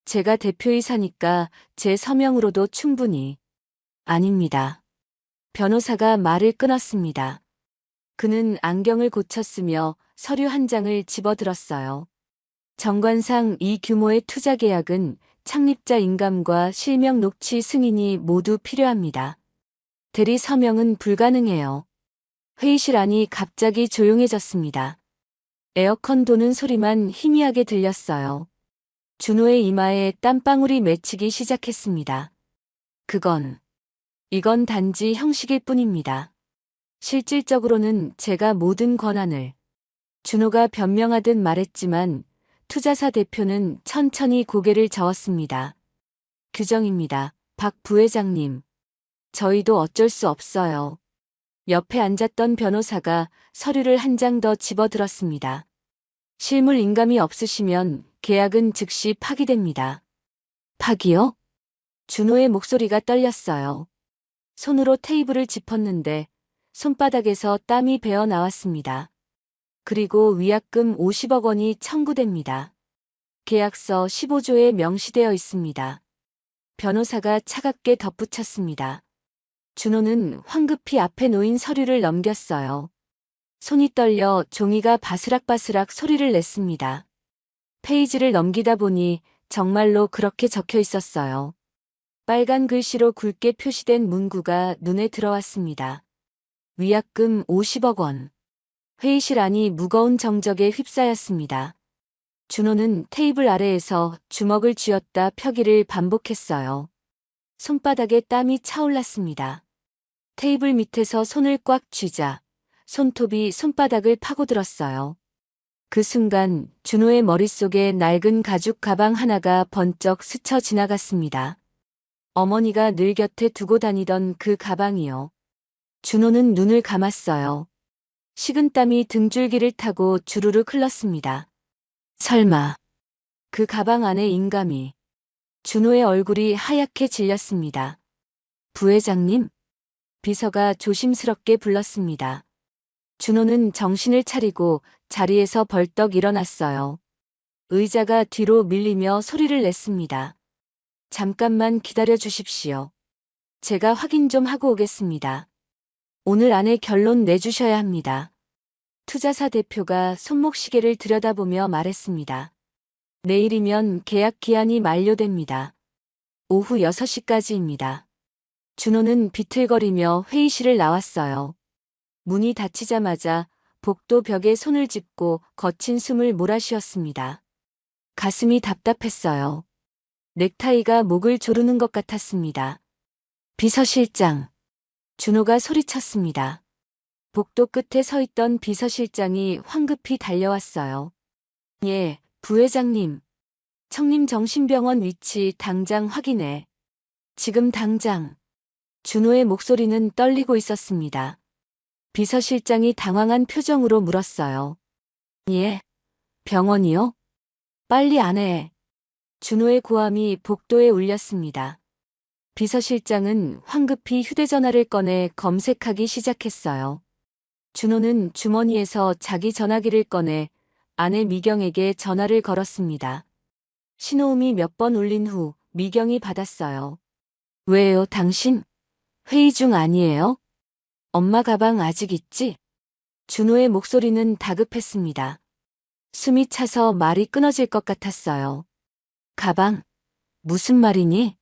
제가 대표이사니까 제 서명으로도 충분히. 아닙니다. 변호사가 말을 끊었습니다. 그는 안경을 고쳤으며 서류 한 장을 집어들었어요. 정관상 이 규모의 투자 계약은 창립자 인감과 실명 녹취 승인이 모두 필요합니다. 대리 서명은 불가능해요. 회의실 안이 갑자기 조용해졌습니다. 에어컨 도는 소리만 희미하게 들렸어요. 준호의 이마에 땀방울이 맺히기 시작했습니다. 이건 단지 형식일 뿐입니다. 실질적으로는 제가 모든 권한을. 준호가 변명하듯 말했지만 투자사 대표는 천천히 고개를 저었습니다. 규정입니다. 박 부회장님. 저희도 어쩔 수 없어요. 옆에 앉았던 변호사가 서류를 한 장 더 집어들었습니다. 실물 인감이 없으시면 계약은 즉시 파기됩니다. 파기요? 준호의 목소리가 떨렸어요. 손으로 테이블을 짚었는데 손바닥에서 땀이 배어 나왔습니다. 그리고 위약금 50억 원이 청구됩니다. 계약서 15조에 명시되어 있습니다. 변호사가 차갑게 덧붙였습니다. 준호는 황급히 앞에 놓인 서류를 넘겼어요. 손이 떨려 종이가 바스락바스락 소리를 냈습니다. 페이지를 넘기다 보니 정말로 그렇게 적혀 있었어요. 빨간 글씨로 굵게 표시된 문구가 눈에 들어왔습니다. 위약금 50억 원. 회의실 안이 무거운 정적에 휩싸였습니다. 준호는 테이블 아래에서 주먹을 쥐었다 펴기를 반복했어요. 손바닥에 땀이 차올랐습니다. 테이블 밑에서 손을 꽉 쥐자 손톱이 손바닥을 파고들었어요. 그 순간 준호의 머릿속에 낡은 가죽 가방 하나가 번쩍 스쳐 지나갔습니다. 어머니가 늘 곁에 두고 다니던 그 가방이요. 준호는 눈을 감았어요. 식은땀이 등줄기를 타고 주르륵 흘렀습니다. 설마 그 가방 안에 인감이. 준호의 얼굴이 하얗게 질렸습니다. 부회장님? 비서가 조심스럽게 불렀습니다. 준호는 정신을 차리고 자리에서 벌떡 일어났어요. 의자가 뒤로 밀리며 소리를 냈습니다. 잠깐만 기다려 주십시오. 제가 확인 좀 하고 오겠습니다. 오늘 안에 결론 내주셔야 합니다. 투자사 대표가 손목시계를 들여다보며 말했습니다. 내일이면 계약 기한이 만료됩니다. 오후 6시까지입니다. 준호는 비틀거리며 회의실을 나왔어요. 문이 닫히자마자 복도 벽에 손을 짚고 거친 숨을 몰아쉬었습니다. 가슴이 답답했어요. 넥타이가 목을 조르는 것 같았습니다. 비서실장. 준호가 소리쳤습니다. 복도 끝에 서 있던 비서실장이 황급히 달려왔어요. 예, 부회장님. 청림 정신병원 위치 당장 확인해. 지금 당장. 준호의 목소리는 떨리고 있었습니다. 비서실장이 당황한 표정으로 물었어요. 예, 병원이요? 빨리 안해. 준호의 고함이 복도에 울렸습니다. 비서실장은 황급히 휴대전화를 꺼내 검색하기 시작했어요. 준호는 주머니에서 자기 전화기를 꺼내 아내 미경에게 전화를 걸었습니다. 신호음이 몇 번 울린 후 미경이 받았어요. 왜요, 당신? 회의 중 아니에요? 엄마 가방 아직 있지? 준호의 목소리는 다급했습니다. 숨이 차서 말이 끊어질 것 같았어요. 가방? 무슨 말이니?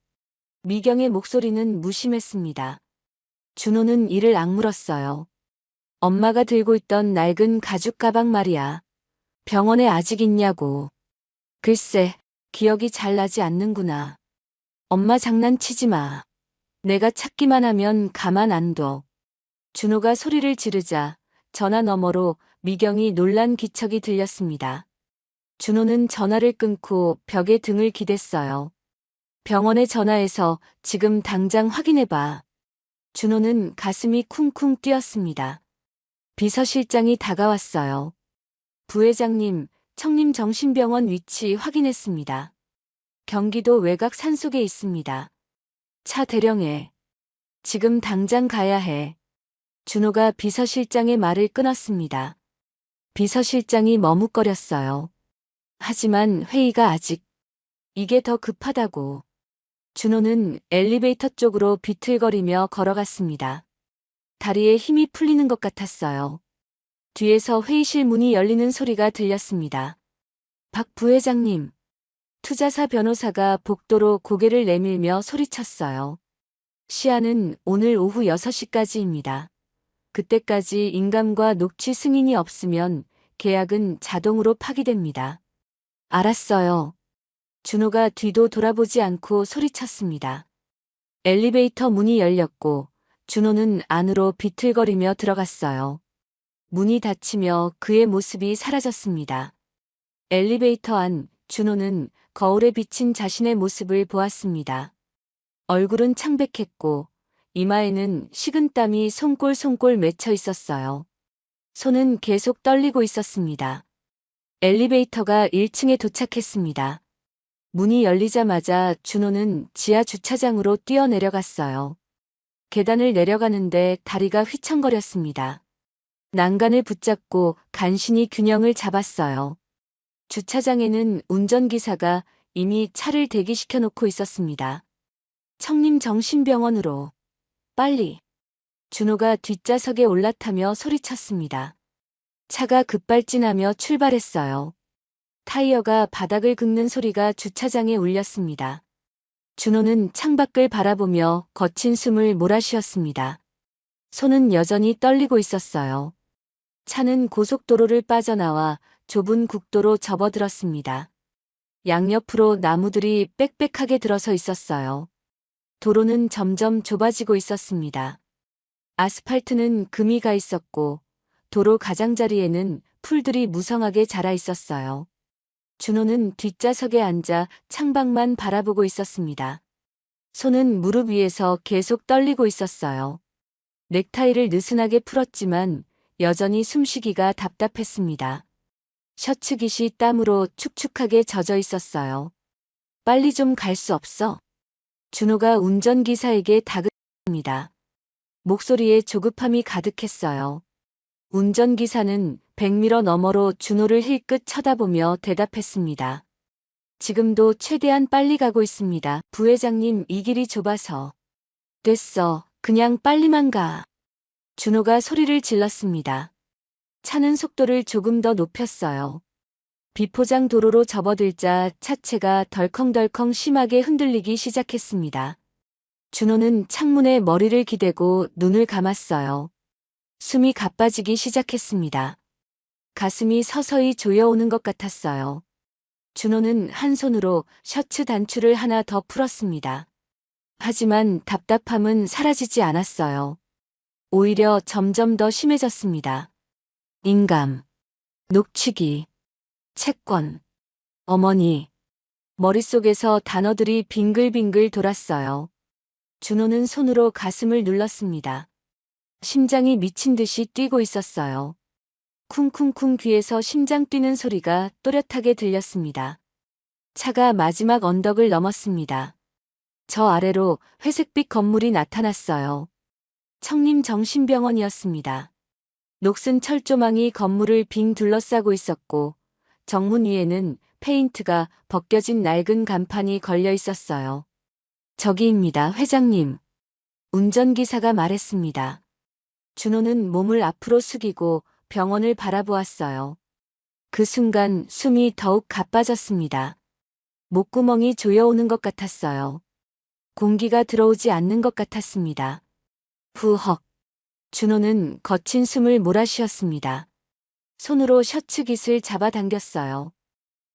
미경의 목소리는 무심했습니다. 준호는 이를 악물었어요. 엄마가 들고 있던 낡은 가죽 가방 말이야. 병원에 아직 있냐고. 글쎄, 기억이 잘 나지 않는구나. 엄마 장난치지 마. 내가 찾기만 하면 가만 안 둬. 준호가 소리를 지르자 전화 너머로 미경이 놀란 기척이 들렸습니다. 준호는 전화를 끊고 벽에 등을 기댔어요. 병원에 전화해서 지금 당장 확인해봐. 준호는 가슴이 쿵쿵 뛰었습니다. 비서실장이 다가왔어요. 부회장님, 청림정신병원 위치 확인했습니다. 경기도 외곽 산속에 있습니다. 차 대령해. 지금 당장 가야 해. 준호가 비서실장의 말을 끊었습니다. 비서실장이 머뭇거렸어요. 하지만 회의가 아직. 이게 더 급하다고. 준호는 엘리베이터 쪽으로 비틀거리며 걸어갔습니다. 다리에 힘이 풀리는 것 같았어요. 뒤에서 회의실 문이 열리는 소리가 들렸습니다. 박 부회장님. 투자사 변호사가 복도로 고개를 내밀며 소리쳤어요. 시한은 오늘 오후 6시까지입니다. 그때까지 인감과 녹취 승인이 없으면 계약은 자동으로 파기됩니다. 알았어요. 준호가 뒤도 돌아보지 않고 소리쳤습니다. 엘리베이터 문이 열렸고 준호는 안으로 비틀거리며 들어갔어요. 문이 닫히며 그의 모습이 사라졌습니다. 엘리베이터 안 준호는 거울에 비친 자신의 모습을 보았습니다. 얼굴은 창백했고 이마에는 식은땀이 송골송골 맺혀 있었어요. 손은 계속 떨리고 있었습니다. 엘리베이터가 1층에 도착했습니다. 문이 열리자마자 준호는 지하 주차장으로 뛰어내려갔어요. 계단을 내려가는데 다리가 휘청거렸습니다. 난간을 붙잡고 간신히 균형을 잡았어요. 주차장에는 운전기사가 이미 차를 대기시켜 놓고 있었습니다. 청림정신병원으로. 빨리. 준호가 뒷좌석에 올라타며 소리쳤습니다. 차가 급발진하며 출발했어요. 타이어가 바닥을 긁는 소리가 주차장에 울렸습니다. 준호는 창밖을 바라보며 거친 숨을 몰아쉬었습니다. 손은 여전히 떨리고 있었어요. 차는 고속도로를 빠져나와 좁은 국도로 접어들었습니다. 양옆으로 나무들이 빽빽하게 들어서 있었어요. 도로는 점점 좁아지고 있었습니다. 아스팔트는 금이 가 있었고 도로 가장자리에는 풀들이 무성하게 자라 있었어요. 준호는 뒷좌석에 앉아 창밖만 바라보고 있었습니다. 손은 무릎 위에서 계속 떨리고 있었어요. 넥타이를 느슨하게 풀었지만 여전히 숨쉬기가 답답했습니다. 셔츠 깃이 땀으로 축축하게 젖어 있었어요. 빨리 좀 갈 수 없어? 준호가 운전기사에게 다급했습니다. 목소리에 조급함이 가득했어요. 운전기사는 백미러 너머로 준호를 힐끗 쳐다보며 대답했습니다. 지금도 최대한 빨리 가고 있습니다. 부회장님, 이 길이 좁아서. 됐어. 그냥 빨리만 가. 준호가 소리를 질렀습니다. 차는 속도를 조금 더 높였어요. 비포장 도로로 접어들자 차체가 덜컹덜컹 심하게 흔들리기 시작했습니다. 준호는 창문에 머리를 기대고 눈을 감았어요. 숨이 가빠지기 시작했습니다. 가슴이 서서히 조여오는 것 같았어요. 준호는 한 손으로 셔츠 단추를 하나 더 풀었습니다. 하지만 답답함은 사라지지 않았어요. 오히려 점점 더 심해졌습니다. 인감, 녹취기, 채권, 어머니. 머릿속에서 단어들이 빙글빙글 돌았어요. 준호는 손으로 가슴을 눌렀습니다. 심장이 미친 듯이 뛰고 있었어요. 쿵쿵쿵 귀에서 심장 뛰는 소리가 또렷하게 들렸습니다. 차가 마지막 언덕을 넘었습니다. 저 아래로 회색빛 건물이 나타났어요. 청림정신병원이었습니다. 녹슨 철조망이 건물을 빙 둘러싸고 있었고 정문 위에는 페인트가 벗겨진 낡은 간판이 걸려 있었어요. 저기입니다, 회장님. 운전기사가 말했습니다. 준호는 몸을 앞으로 숙이고 병원을 바라보았어요. 그 순간 숨이 더욱 가빠졌습니다. 목구멍이 조여오는 것 같았어요. 공기가 들어오지 않는 것 같았습니다. 부헉. 준호는 거친 숨을 몰아쉬었습니다. 손으로 셔츠 깃을 잡아당겼어요.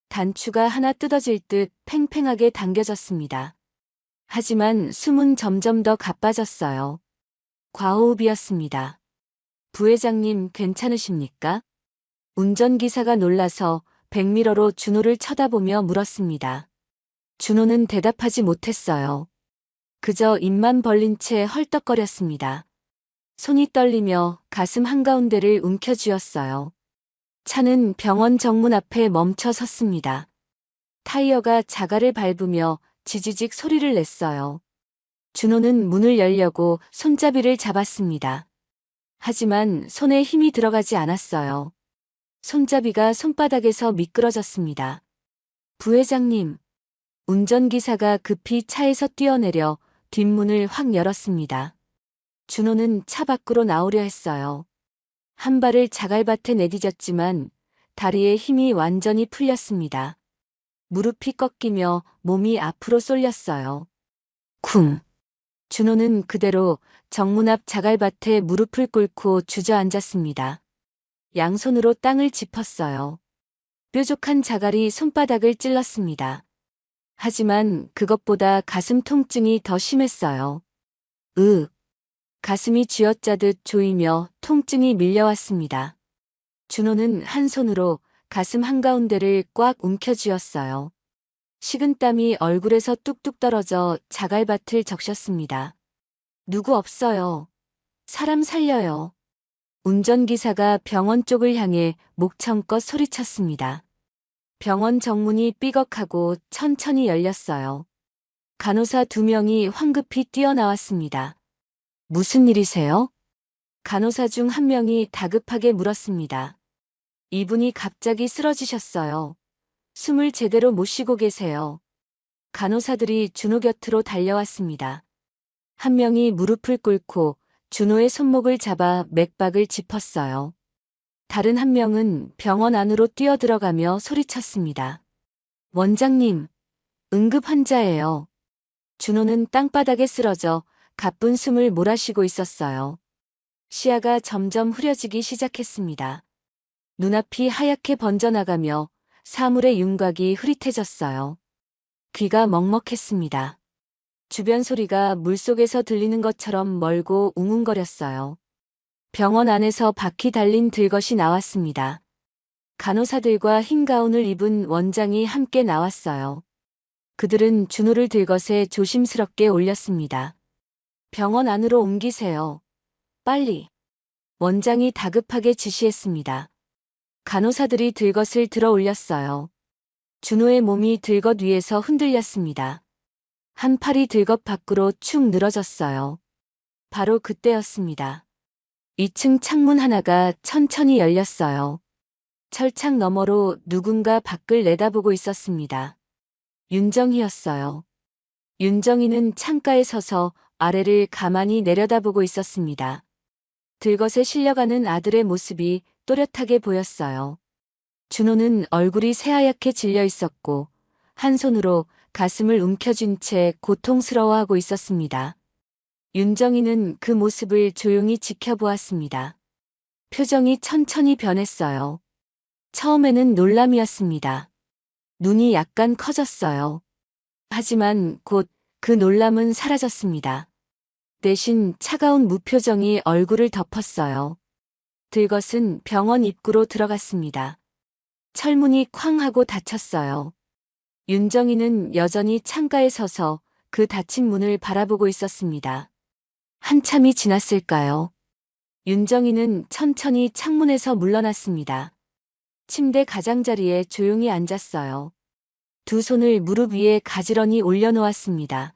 단추가 하나 뜯어질 듯 팽팽하게 당겨졌습니다. 하지만 숨은 점점 더 가빠졌어요. 과호흡이었습니다. 부회장님 괜찮으십니까? 운전기사가 놀라서 백미러로 준호를 쳐다보며 물었습니다. 준호는 대답하지 못했어요. 그저 입만 벌린 채 헐떡거렸습니다. 손이 떨리며 가슴 한가운데를 움켜쥐었어요. 차는 병원 정문 앞에 멈춰 섰습니다. 타이어가 자갈을 밟으며 지지직 소리를 냈어요. 준호는 문을 열려고 손잡이를 잡았습니다. 하지만 손에 힘이 들어가지 않았어요. 손잡이가 손바닥에서 미끄러졌습니다. 부회장님. 운전기사가 급히 차에서 뛰어내려 뒷문을 확 열었습니다. 준호는 차 밖으로 나오려 했어요. 한 발을 자갈밭에 내디뎠지만 다리에 힘이 완전히 풀렸습니다. 무릎이 꺾이며 몸이 앞으로 쏠렸어요. 쿵. 준호는 그대로 정문 앞 자갈밭에 무릎을 꿇고 주저앉았습니다. 양손으로 땅을 짚었어요. 뾰족한 자갈이 손바닥을 찔렀습니다. 하지만 그것보다 가슴 통증이 더 심했어요. 가슴이 쥐어짜듯 조이며 통증이 밀려왔습니다. 준호는 한 손으로 가슴 한가운데를 꽉 움켜쥐었어요. 식은땀이 얼굴에서 뚝뚝 떨어져 자갈밭을 적셨습니다. 누구 없어요. 사람 살려요. 운전기사가 병원 쪽을 향해 목청껏 소리쳤습니다. 병원 정문이 삐걱하고 천천히 열렸어요. 간호사 2명이 황급히 뛰어나왔습니다. 무슨 일이세요? 간호사 중 한 명이 다급하게 물었습니다. 이분이 갑자기 쓰러지셨어요. 숨을 제대로 못 쉬고 계세요. 간호사들이 준호 곁으로 달려왔습니다. 한 명이 무릎을 꿇고 준호의 손목을 잡아 맥박을 짚었어요. 다른 한 명은 병원 안으로 뛰어들어가며 소리쳤습니다. 원장님, 응급 환자예요. 준호는 땅바닥에 쓰러져 가쁜 숨을 몰아쉬고 있었어요. 시야가 점점 흐려지기 시작했습니다. 눈앞이 하얗게 번져나가며 사물의 윤곽이 흐릿해졌어요. 귀가 먹먹했습니다. 주변 소리가 물속에서 들리는 것처럼 멀고 웅웅거렸어요. 병원 안에서 바퀴 달린 들것이 나왔습니다. 간호사들과 흰 가운을 입은 원장이 함께 나왔어요. 그들은 준호를 들것에 조심스럽게 올렸습니다. 병원 안으로 옮기세요. 빨리. 원장이 다급하게 지시했습니다. 간호사들이 들것을 들어 올렸어요. 준호의 몸이 들것 위에서 흔들렸습니다. 한 팔이 들것 밖으로 축 늘어졌어요. 바로 그때였습니다. 2층 창문 하나가 천천히 열렸어요. 철창 너머로 누군가 밖을 내다보고 있었습니다. 윤정희였어요. 윤정희는 창가에 서서 아래를 가만히 내려다보고 있었습니다. 들것에 실려가는 아들의 모습이 또렷하게 보였어요. 준호는 얼굴이 새하얗게 질려 있었고 한 손으로 가슴을 움켜쥔 채 고통스러워하고 있었습니다. 윤정희는 그 모습을 조용히 지켜보았습니다. 표정이 천천히 변했어요. 처음에는 놀람이었습니다. 눈이 약간 커졌어요. 하지만 곧 그 놀람은 사라졌습니다. 대신 차가운 무표정이 얼굴을 덮었어요. 들것은 병원 입구로 들어갔습니다. 철문이 쾅 하고 닫혔어요. 윤정희는 여전히 창가에 서서 그 닫힌 문을 바라보고 있었습니다. 한참이 지났을까요? 윤정희는 천천히 창문에서 물러났습니다. 침대 가장자리에 조용히 앉았어요. 두 손을 무릎 위에 가지런히 올려놓았습니다.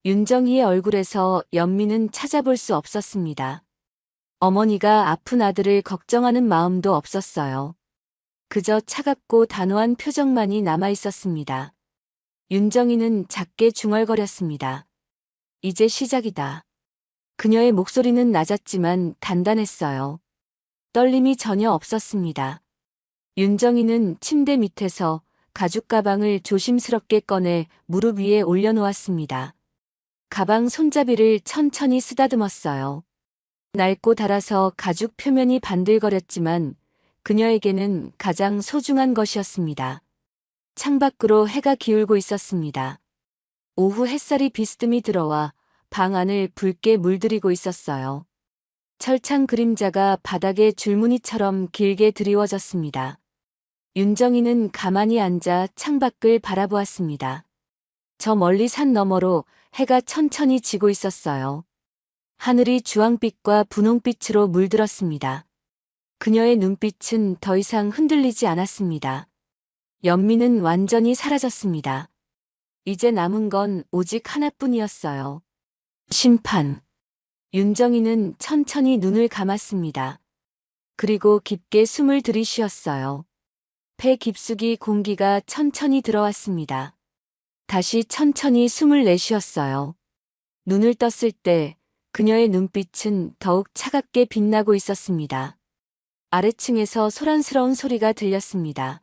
윤정희의 얼굴에서 연민은 찾아볼 수 없었습니다. 어머니가 아픈 아들을 걱정하는 마음도 없었어요. 그저 차갑고 단호한 표정만이 남아있었습니다. 윤정희는 작게 중얼거렸습니다. 이제 시작이다. 그녀의 목소리는 낮았지만 단단했어요. 떨림이 전혀 없었습니다. 윤정희는 침대 밑에서 가죽 가방을 조심스럽게 꺼내 무릎 위에 올려놓았습니다. 가방 손잡이를 천천히 쓰다듬었어요. 낡고 닳아서 가죽 표면이 반들거렸지만 그녀에게는 가장 소중한 것이었습니다. 창밖으로 해가 기울고 있었습니다. 오후 햇살이 비스듬히 들어와 방 안을 붉게 물들이고 있었어요. 철창 그림자가 바닥에 줄무늬처럼 길게 드리워졌습니다. 윤정이는 가만히 앉아 창밖을 바라보았습니다. 저 멀리 산 너머로 해가 천천히 지고 있었어요. 하늘이 주황빛과 분홍빛으로 물들었습니다. 그녀의 눈빛은 더 이상 흔들리지 않았습니다. 연민은 완전히 사라졌습니다. 이제 남은 건 오직 하나뿐이었어요. 심판. 윤정이는 천천히 눈을 감았습니다. 그리고 깊게 숨을 들이쉬었어요. 폐 깊숙이 공기가 천천히 들어왔습니다. 다시 천천히 숨을 내쉬었어요. 눈을 떴을 때 그녀의 눈빛은 더욱 차갑게 빛나고 있었습니다. 아래층에서 소란스러운 소리가 들렸습니다.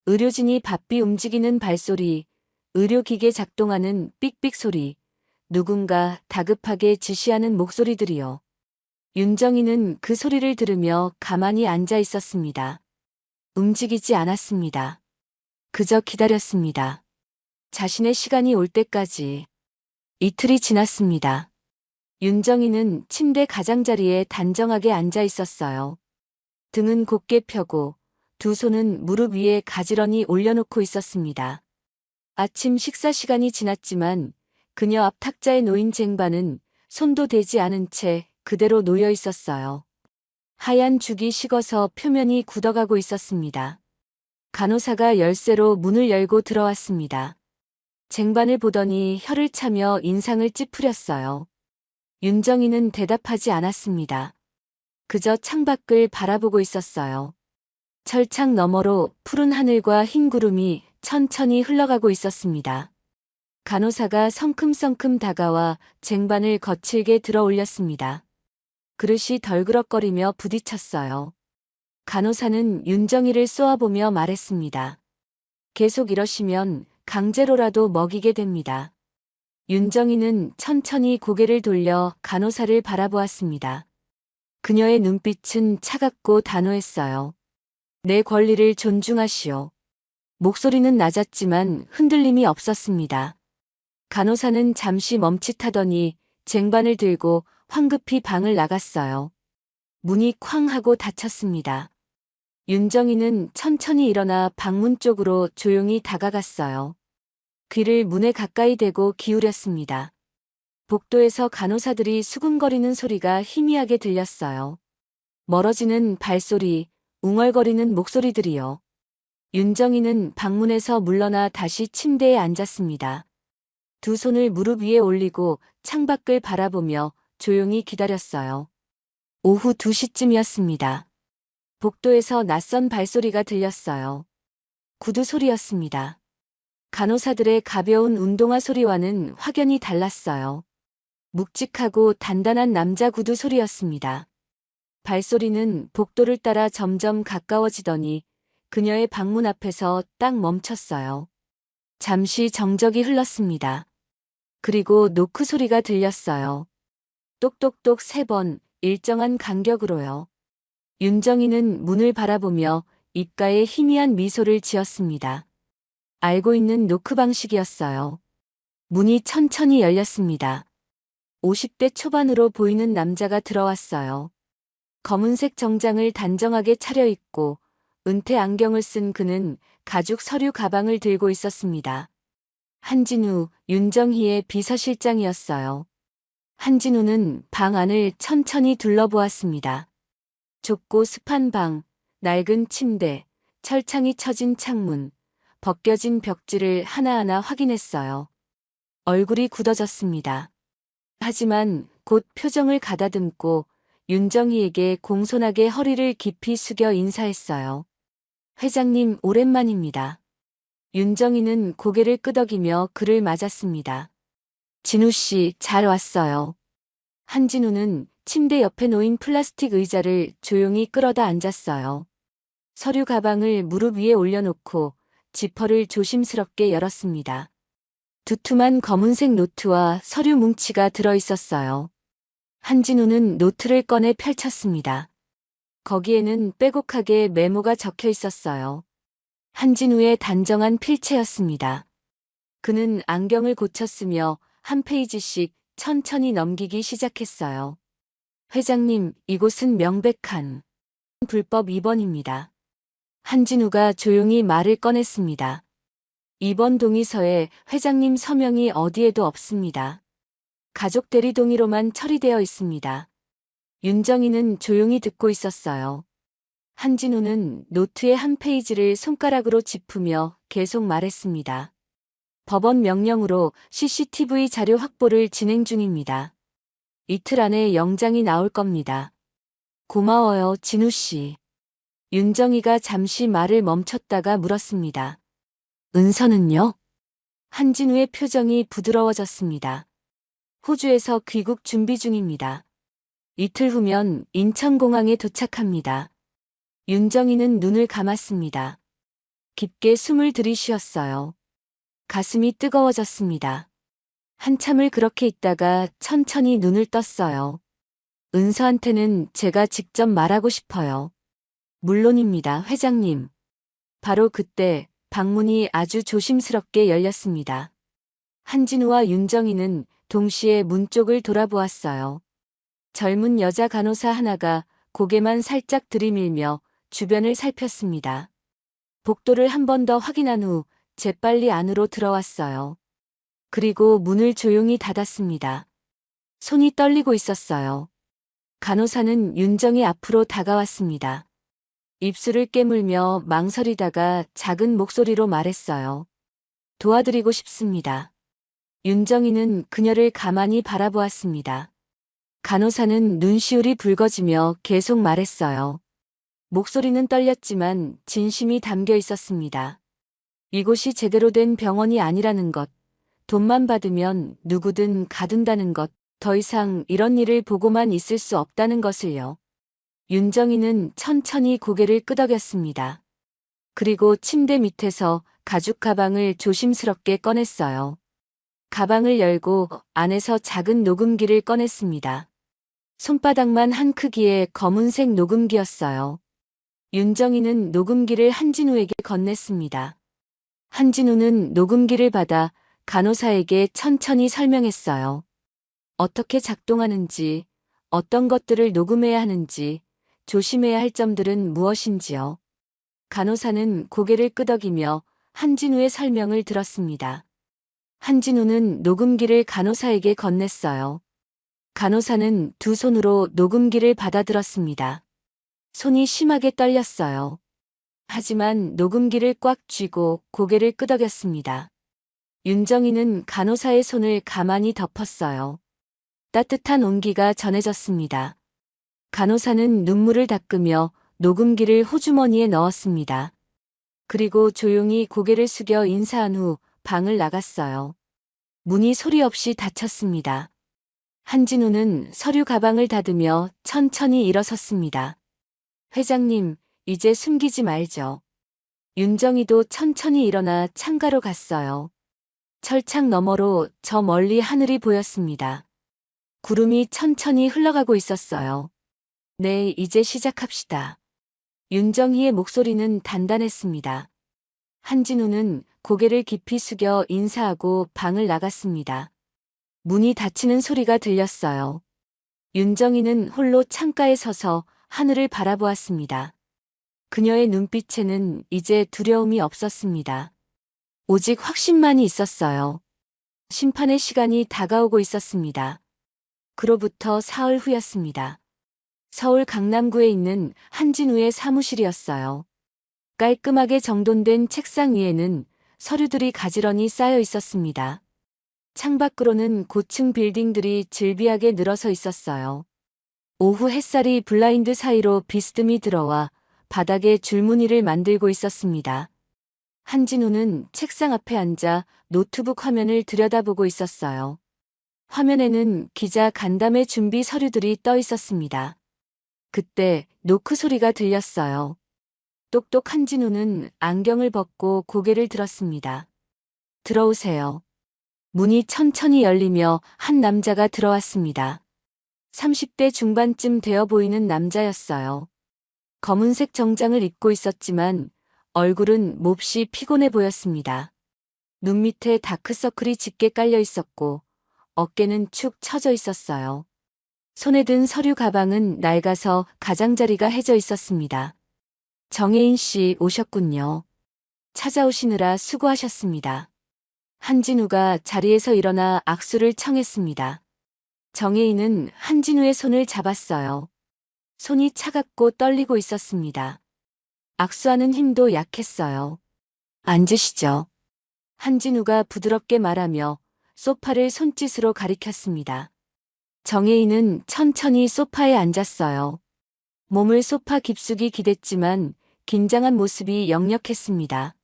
의료진이 바삐 움직이는 발소리, 의료기계 작동하는 삑삑 소리, 누군가 다급하게 지시하는 목소리들이요. 윤정이는 그 소리를 들으며 가만히 앉아 있었습니다. 움직이지 않았습니다. 그저 기다렸습니다. 자신의 시간이 올 때까지. 이틀이 지났습니다. 윤정이는 침대 가장자리에 단정하게 앉아 있었어요. 등은 곧게 펴고 두 손은 무릎 위에 가지런히 올려놓고 있었습니다. 아침 식사 시간이 지났지만 그녀 앞 탁자에 놓인 쟁반은 손도 대지 않은 채 그대로 놓여 있었어요. 하얀 죽이 식어서 표면이 굳어가고 있었습니다. 간호사가 열쇠로 문을 열고 들어왔습니다. 쟁반을 보더니 혀를 차며 인상을 찌푸렸어요. 윤정이는 대답하지 않았습니다. 그저 창밖을 바라보고 있었어요. 철창 너머로 푸른 하늘과 흰 구름이 천천히 흘러가고 있었습니다. 간호사가 성큼성큼 다가와 쟁반을 거칠게 들어 올렸습니다. 그릇이 덜그럭거리며 부딪혔어요. 간호사는 윤정이를 쏘아보며 말했습니다. 계속 이러시면 강제로라도 먹이게 됩니다. 윤정이는 천천히 고개를 돌려 간호사를 바라보았습니다. 그녀의 눈빛은 차갑고 단호했어요. 내 권리를 존중하시오. 목소리는 낮았지만 흔들림이 없었습니다. 간호사는 잠시 멈칫하더니 쟁반을 들고 황급히 방을 나갔어요. 문이 쾅 하고 닫혔습니다. 윤정이는 천천히 일어나 방문 쪽으로 조용히 다가갔어요. 귀를 문에 가까이 대고 기울였습니다. 복도에서 간호사들이 수군거리는 소리가 희미하게 들렸어요. 멀어지는 발소리, 웅얼거리는 목소리들이요. 윤정이는 방문에서 물러나 다시 침대에 앉았습니다. 두 손을 무릎 위에 올리고 창밖을 바라보며 조용히 기다렸어요. 오후 2시쯤이었습니다. 복도에서 낯선 발소리가 들렸어요. 구두 소리였습니다. 간호사들의 가벼운 운동화 소리와는 확연히 달랐어요. 묵직하고 단단한 남자 구두 소리였습니다. 발소리는 복도를 따라 점점 가까워지더니 그녀의 방문 앞에서 딱 멈췄어요. 잠시 정적이 흘렀습니다. 그리고 노크 소리가 들렸어요. 똑똑똑 3번, 일정한 간격으로요. 윤정이는 문을 바라보며 입가에 희미한 미소를 지었습니다. 알고 있는 노크 방식이었어요. 문이 천천히 열렸습니다. 50대 초반으로 보이는 남자가 들어왔어요. 검은색 정장을 단정하게 차려입고 은퇴 안경을 쓴 그는 가죽 서류 가방을 들고 있었습니다. 한진우, 윤정희의 비서실장이었어요. 한진우는 방 안을 천천히 둘러보았습니다. 좁고 습한 방, 낡은 침대, 철창이 처진 창문, 벗겨진 벽지를 하나하나 확인했어요. 얼굴이 굳어졌습니다. 하지만 곧 표정을 가다듬고 윤정희에게 공손하게 허리를 깊이 숙여 인사했어요. 회장님, 오랜만입니다. 윤정희는 고개를 끄덕이며 그를 맞았습니다. 진우 씨, 잘 왔어요. 한진우는 침대 옆에 놓인 플라스틱 의자를 조용히 끌어다 앉았어요. 서류 가방을 무릎 위에 올려놓고 지퍼를 조심스럽게 열었습니다. 두툼한 검은색 노트와 서류 뭉치가 들어 있었어요. 한진우는 노트를 꺼내 펼쳤습니다. 거기에는 빼곡하게 메모가 적혀 있었어요. 한진우의 단정한 필체였습니다. 그는 안경을 고쳤으며 한 페이지씩 천천히 넘기기 시작했어요. 회장님, 이곳은 명백한 불법 위반입니다. 한진우가 조용히 말을 꺼냈습니다. 이번 동의서에 회장님 서명이 어디에도 없습니다. 가족 대리 동의로만 처리되어 있습니다. 윤정이는 조용히 듣고 있었어요. 한진우는 노트의 한 페이지를 손가락으로 짚으며 계속 말했습니다. 법원 명령으로 CCTV 자료 확보를 진행 중입니다. 이틀 안에 영장이 나올 겁니다. 고마워요, 진우 씨. 윤정이가 잠시 말을 멈췄다가 물었습니다. 은서는요? 한진우의 표정이 부드러워졌습니다. 호주에서 귀국 준비 중입니다. 이틀 후면 인천공항에 도착합니다. 윤정이는 눈을 감았습니다. 깊게 숨을 들이쉬었어요. 가슴이 뜨거워졌습니다. 한참을 그렇게 있다가 천천히 눈을 떴어요. 은서한테는 제가 직접 말하고 싶어요. 물론입니다, 회장님. 바로 그때 방문이 아주 조심스럽게 열렸습니다. 한진우와 윤정이는 동시에 문 쪽을 돌아보았어요. 젊은 여자 간호사 하나가 고개만 살짝 들이밀며 주변을 살폈습니다. 복도를 한 번 더 확인한 후 재빨리 안으로 들어왔어요. 그리고 문을 조용히 닫았습니다. 손이 떨리고 있었어요. 간호사는 윤정이 앞으로 다가왔습니다. 입술을 깨물며 망설이다가 작은 목소리로 말했어요. 도와드리고 싶습니다. 윤정이는 그녀를 가만히 바라보았습니다. 간호사는 눈시울이 붉어지며 계속 말했어요. 목소리는 떨렸지만 진심이 담겨 있었습니다. 이곳이 제대로 된 병원이 아니라는 것, 돈만 받으면 누구든 가둔다는 것, 더 이상 이런 일을 보고만 있을 수 없다는 것을요. 윤정이는 천천히 고개를 끄덕였습니다. 그리고 침대 밑에서 가죽 가방을 조심스럽게 꺼냈어요. 가방을 열고 안에서 작은 녹음기를 꺼냈습니다. 손바닥만 한 크기의 검은색 녹음기였어요. 윤정이는 녹음기를 한진우에게 건넸습니다. 한진우는 녹음기를 받아 간호사에게 천천히 설명했어요. 어떻게 작동하는지, 어떤 것들을 녹음해야 하는지, 조심해야 할 점들은 무엇인지요. 간호사는 고개를 끄덕이며 한진우의 설명을 들었습니다. 한진우는 녹음기를 간호사에게 건넸어요. 간호사는 두 손으로 녹음기를 받아들었습니다. 손이 심하게 떨렸어요. 하지만 녹음기를 꽉 쥐고 고개를 끄덕였습니다. 윤정이는 간호사의 손을 가만히 덮었어요. 따뜻한 온기가 전해졌습니다. 간호사는 눈물을 닦으며 녹음기를 호주머니에 넣었습니다. 그리고 조용히 고개를 숙여 인사한 후 방을 나갔어요. 문이 소리 없이 닫혔습니다. 한진우는 서류 가방을 닫으며 천천히 일어섰습니다. 회장님, 이제 숨기지 말죠. 윤정이도 천천히 일어나 창가로 갔어요. 철창 너머로 저 멀리 하늘이 보였습니다. 구름이 천천히 흘러가고 있었어요. 네, 이제 시작합시다. 윤정희의 목소리는 단단했습니다. 한진우는 고개를 깊이 숙여 인사하고 방을 나갔습니다. 문이 닫히는 소리가 들렸어요. 윤정희는 홀로 창가에 서서 하늘을 바라보았습니다. 그녀의 눈빛에는 이제 두려움이 없었습니다. 오직 확신만이 있었어요. 심판의 시간이 다가오고 있었습니다. 그로부터 사흘 후였습니다. 서울 강남구에 있는 한진우의 사무실이었어요. 깔끔하게 정돈된 책상 위에는 서류들이 가지런히 쌓여 있었습니다. 창밖으로는 고층 빌딩들이 질비하게 늘어서 있었어요. 오후 햇살이 블라인드 사이로 비스듬히 들어와 바닥에 줄무늬를 만들고 있었습니다. 한진우는 책상 앞에 앉아 노트북 화면을 들여다보고 있었어요. 화면에는 기자 간담회 준비 서류들이 떠 있었습니다. 그때 노크 소리가 들렸어요. 똑똑 한진우는 안경을 벗고 고개를 들었습니다. 들어오세요. 문이 천천히 열리며 한 남자가 들어왔습니다. 30대 중반쯤 되어 보이는 남자였어요. 검은색 정장을 입고 있었지만 얼굴은 몹시 피곤해 보였습니다. 눈 밑에 다크서클이 짙게 깔려 있었고 어깨는 축 처져 있었어요. 손에 든 서류 가방은 낡아서 가장자리가 해져 있었습니다. 정혜인 씨 오셨군요. 찾아오시느라 수고하셨습니다. 한진우가 자리에서 일어나 악수를 청했습니다. 정혜인은 한진우의 손을 잡았어요. 손이 차갑고 떨리고 있었습니다. 악수하는 힘도 약했어요. 앉으시죠. 한진우가 부드럽게 말하며 소파를 손짓으로 가리켰습니다. 정혜인은 천천히 소파에 앉았어요. 몸을 소파 깊숙이 기댔지만 긴장한 모습이 역력했습니다.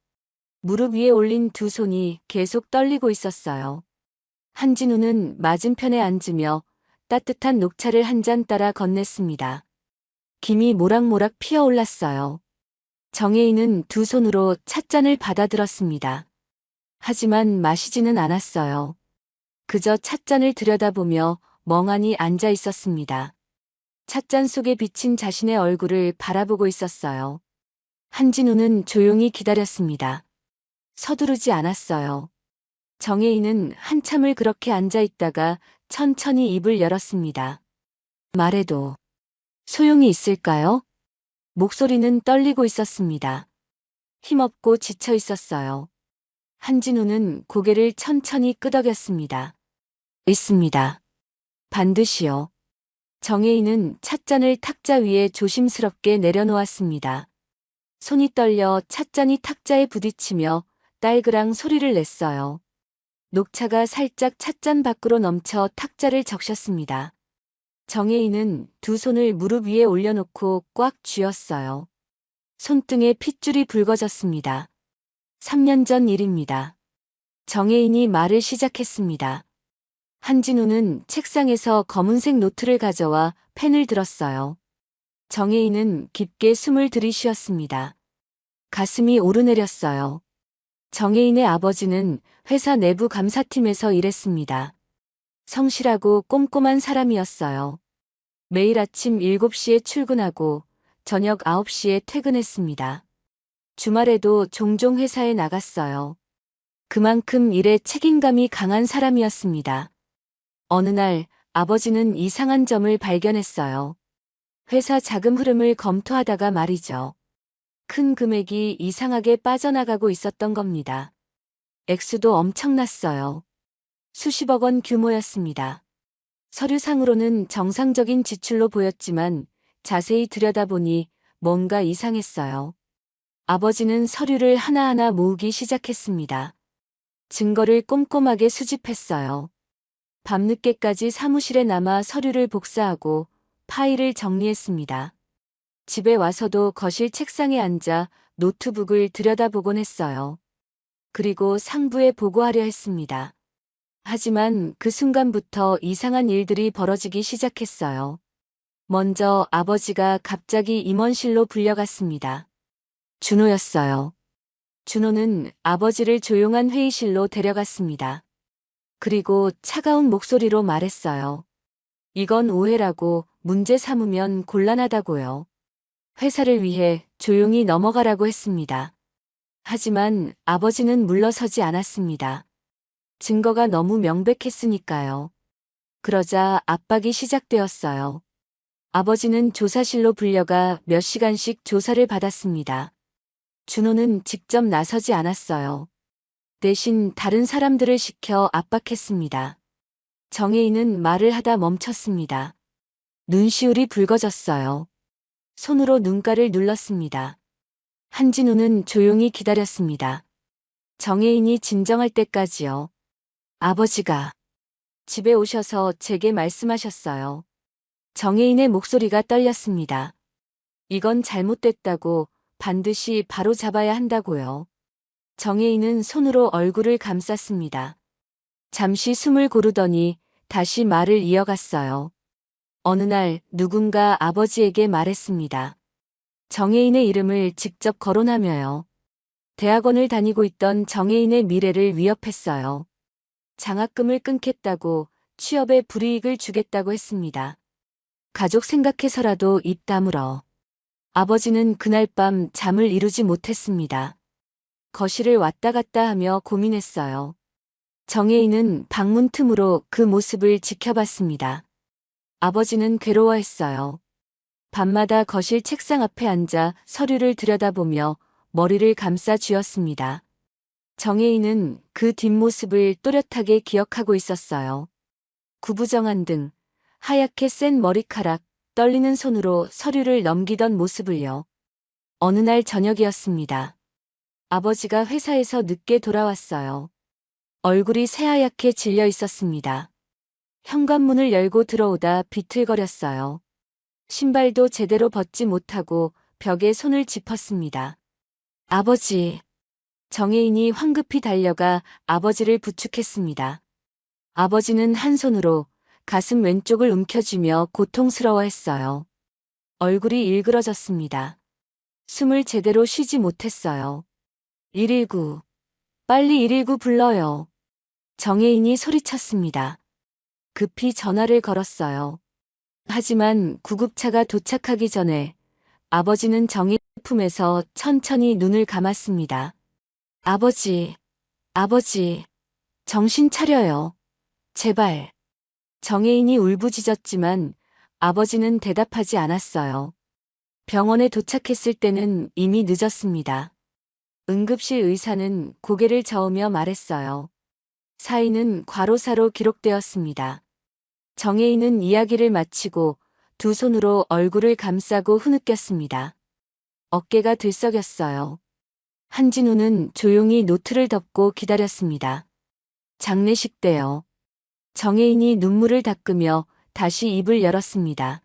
무릎 위에 올린 두 손이 계속 떨리고 있었어요. 한진우는 맞은편에 앉으며 따뜻한 녹차를 한 잔 따라 건넸습니다. 김이 모락모락 피어올랐어요. 정혜인은 두 손으로 찻잔을 받아들었습니다. 하지만 마시지는 않았어요. 그저 찻잔을 들여다보며 멍하니 앉아 있었습니다. 찻잔 속에 비친 자신의 얼굴을 바라보고 있었어요. 한진우는 조용히 기다렸습니다. 서두르지 않았어요. 정혜인은 한참을 그렇게 앉아 있다가 천천히 입을 열었습니다. 말해도 소용이 있을까요? 목소리는 떨리고 있었습니다. 힘없고 지쳐 있었어요. 한진우는 고개를 천천히 끄덕였습니다. 있습니다. 반드시요. 정혜인은 찻잔을 탁자 위에 조심스럽게 내려놓았습니다. 손이 떨려 찻잔이 탁자에 부딪히며 딸그랑 소리를 냈어요. 녹차가 살짝 찻잔 밖으로 넘쳐 탁자를 적셨습니다. 정혜인은 두 손을 무릎 위에 올려놓고 꽉 쥐었어요. 손등에 핏줄이 붉어졌습니다. 3년 전 일입니다. 정혜인이 말을 시작했습니다. 한진우는 책상에서 검은색 노트를 가져와 펜을 들었어요. 정혜인은 깊게 숨을 들이쉬었습니다. 가슴이 오르내렸어요. 정혜인의 아버지는 회사 내부 감사팀에서 일했습니다. 성실하고 꼼꼼한 사람이었어요. 매일 아침 7시에 출근하고 저녁 9시에 퇴근했습니다. 주말에도 종종 회사에 나갔어요. 그만큼 일에 책임감이 강한 사람이었습니다. 어느 날 아버지는 이상한 점을 발견했어요. 회사 자금 흐름을 검토하다가 말이죠. 큰 금액이 이상하게 빠져나가고 있었던 겁니다. 액수도 엄청났어요. 수십억 원 규모였습니다. 서류상으로는 정상적인 지출로 보였지만 자세히 들여다보니 뭔가 이상했어요. 아버지는 서류를 하나하나 모으기 시작했습니다. 증거를 꼼꼼하게 수집했어요. 밤늦게까지 사무실에 남아 서류를 복사하고 파일을 정리했습니다. 집에 와서도 거실 책상에 앉아 노트북을 들여다보곤 했어요. 그리고 상부에 보고하려 했습니다. 하지만 그 순간부터 이상한 일들이 벌어지기 시작했어요. 먼저 아버지가 갑자기 임원실로 불려갔습니다. 준호였어요. 준호는 아버지를 조용한 회의실로 데려갔습니다. 그리고 차가운 목소리로 말했어요. 이건 오해라고 문제 삼으면 곤란하다고요. 회사를 위해 조용히 넘어가라고 했습니다. 하지만 아버지는 물러서지 않았습니다. 증거가 너무 명백했으니까요. 그러자 압박이 시작되었어요. 아버지는 조사실로 불려가 몇 시간씩 조사를 받았습니다. 준호는 직접 나서지 않았어요. 대신 다른 사람들을 시켜 압박했습니다. 정혜인은 말을 하다 멈췄습니다. 눈시울이 붉어졌어요. 손으로 눈가를 눌렀습니다. 한진우는 조용히 기다렸습니다. 정혜인이 진정할 때까지요. 아버지가 집에 오셔서 제게 말씀하셨어요. 정혜인의 목소리가 떨렸습니다. 이건 잘못됐다고 반드시 바로 잡아야 한다고요. 정혜인은 손으로 얼굴을 감쌌습니다. 잠시 숨을 고르더니 다시 말을 이어갔어요. 어느 날 누군가 아버지에게 말했습니다. 정혜인의 이름을 직접 거론하며요. 대학원을 다니고 있던 정혜인의 미래를 위협했어요. 장학금을 끊겠다고, 취업에 불이익을 주겠다고 했습니다. 가족 생각해서라도 입 다물어. 아버지는 그날 밤 잠을 이루지 못했습니다. 거실을 왔다 갔다 하며 고민했어요. 정혜인은 방문 틈으로 그 모습을 지켜봤습니다. 아버지는 괴로워했어요. 밤마다 거실 책상 앞에 앉아 서류를 들여다보며 머리를 감싸 쥐었습니다. 정혜인은 그 뒷모습을 또렷하게 기억하고 있었어요. 구부정한 등, 하얗게 센 머리카락, 떨리는 손으로 서류를 넘기던 모습을요. 어느 날 저녁이었습니다. 아버지가 회사에서 늦게 돌아왔어요. 얼굴이 새하얗게 질려 있었습니다. 현관문을 열고 들어오다 비틀거렸어요. 신발도 제대로 벗지 못하고 벽에 손을 짚었습니다. 아버지. 정혜인이 황급히 달려가 아버지를 부축했습니다. 아버지는 한 손으로 가슴 왼쪽을 움켜쥐며 고통스러워했어요. 얼굴이 일그러졌습니다. 숨을 제대로 쉬지 못했어요. 119. 빨리 119 불러요. 정혜인이 소리쳤습니다. 급히 전화를 걸었어요. 하지만 구급차가 도착하기 전에 아버지는 정혜인 품에서 천천히 눈을 감았습니다. 아버지, 아버지, 정신 차려요. 제발. 정혜인이 울부짖었지만 아버지는 대답하지 않았어요. 병원에 도착했을 때는 이미 늦었습니다. 응급실 의사는 고개를 저으며 말했어요. 사인은 괄호사로 기록되었습니다. 정혜인은 이야기를 마치고 두 손으로 얼굴을 감싸고 흐느꼈습니다. 어깨가 들썩였어요. 한진우는 조용히 노트를 덮고 기다렸습니다. 장례식 때요. 정혜인이 눈물을 닦으며 다시 입을 열었습니다.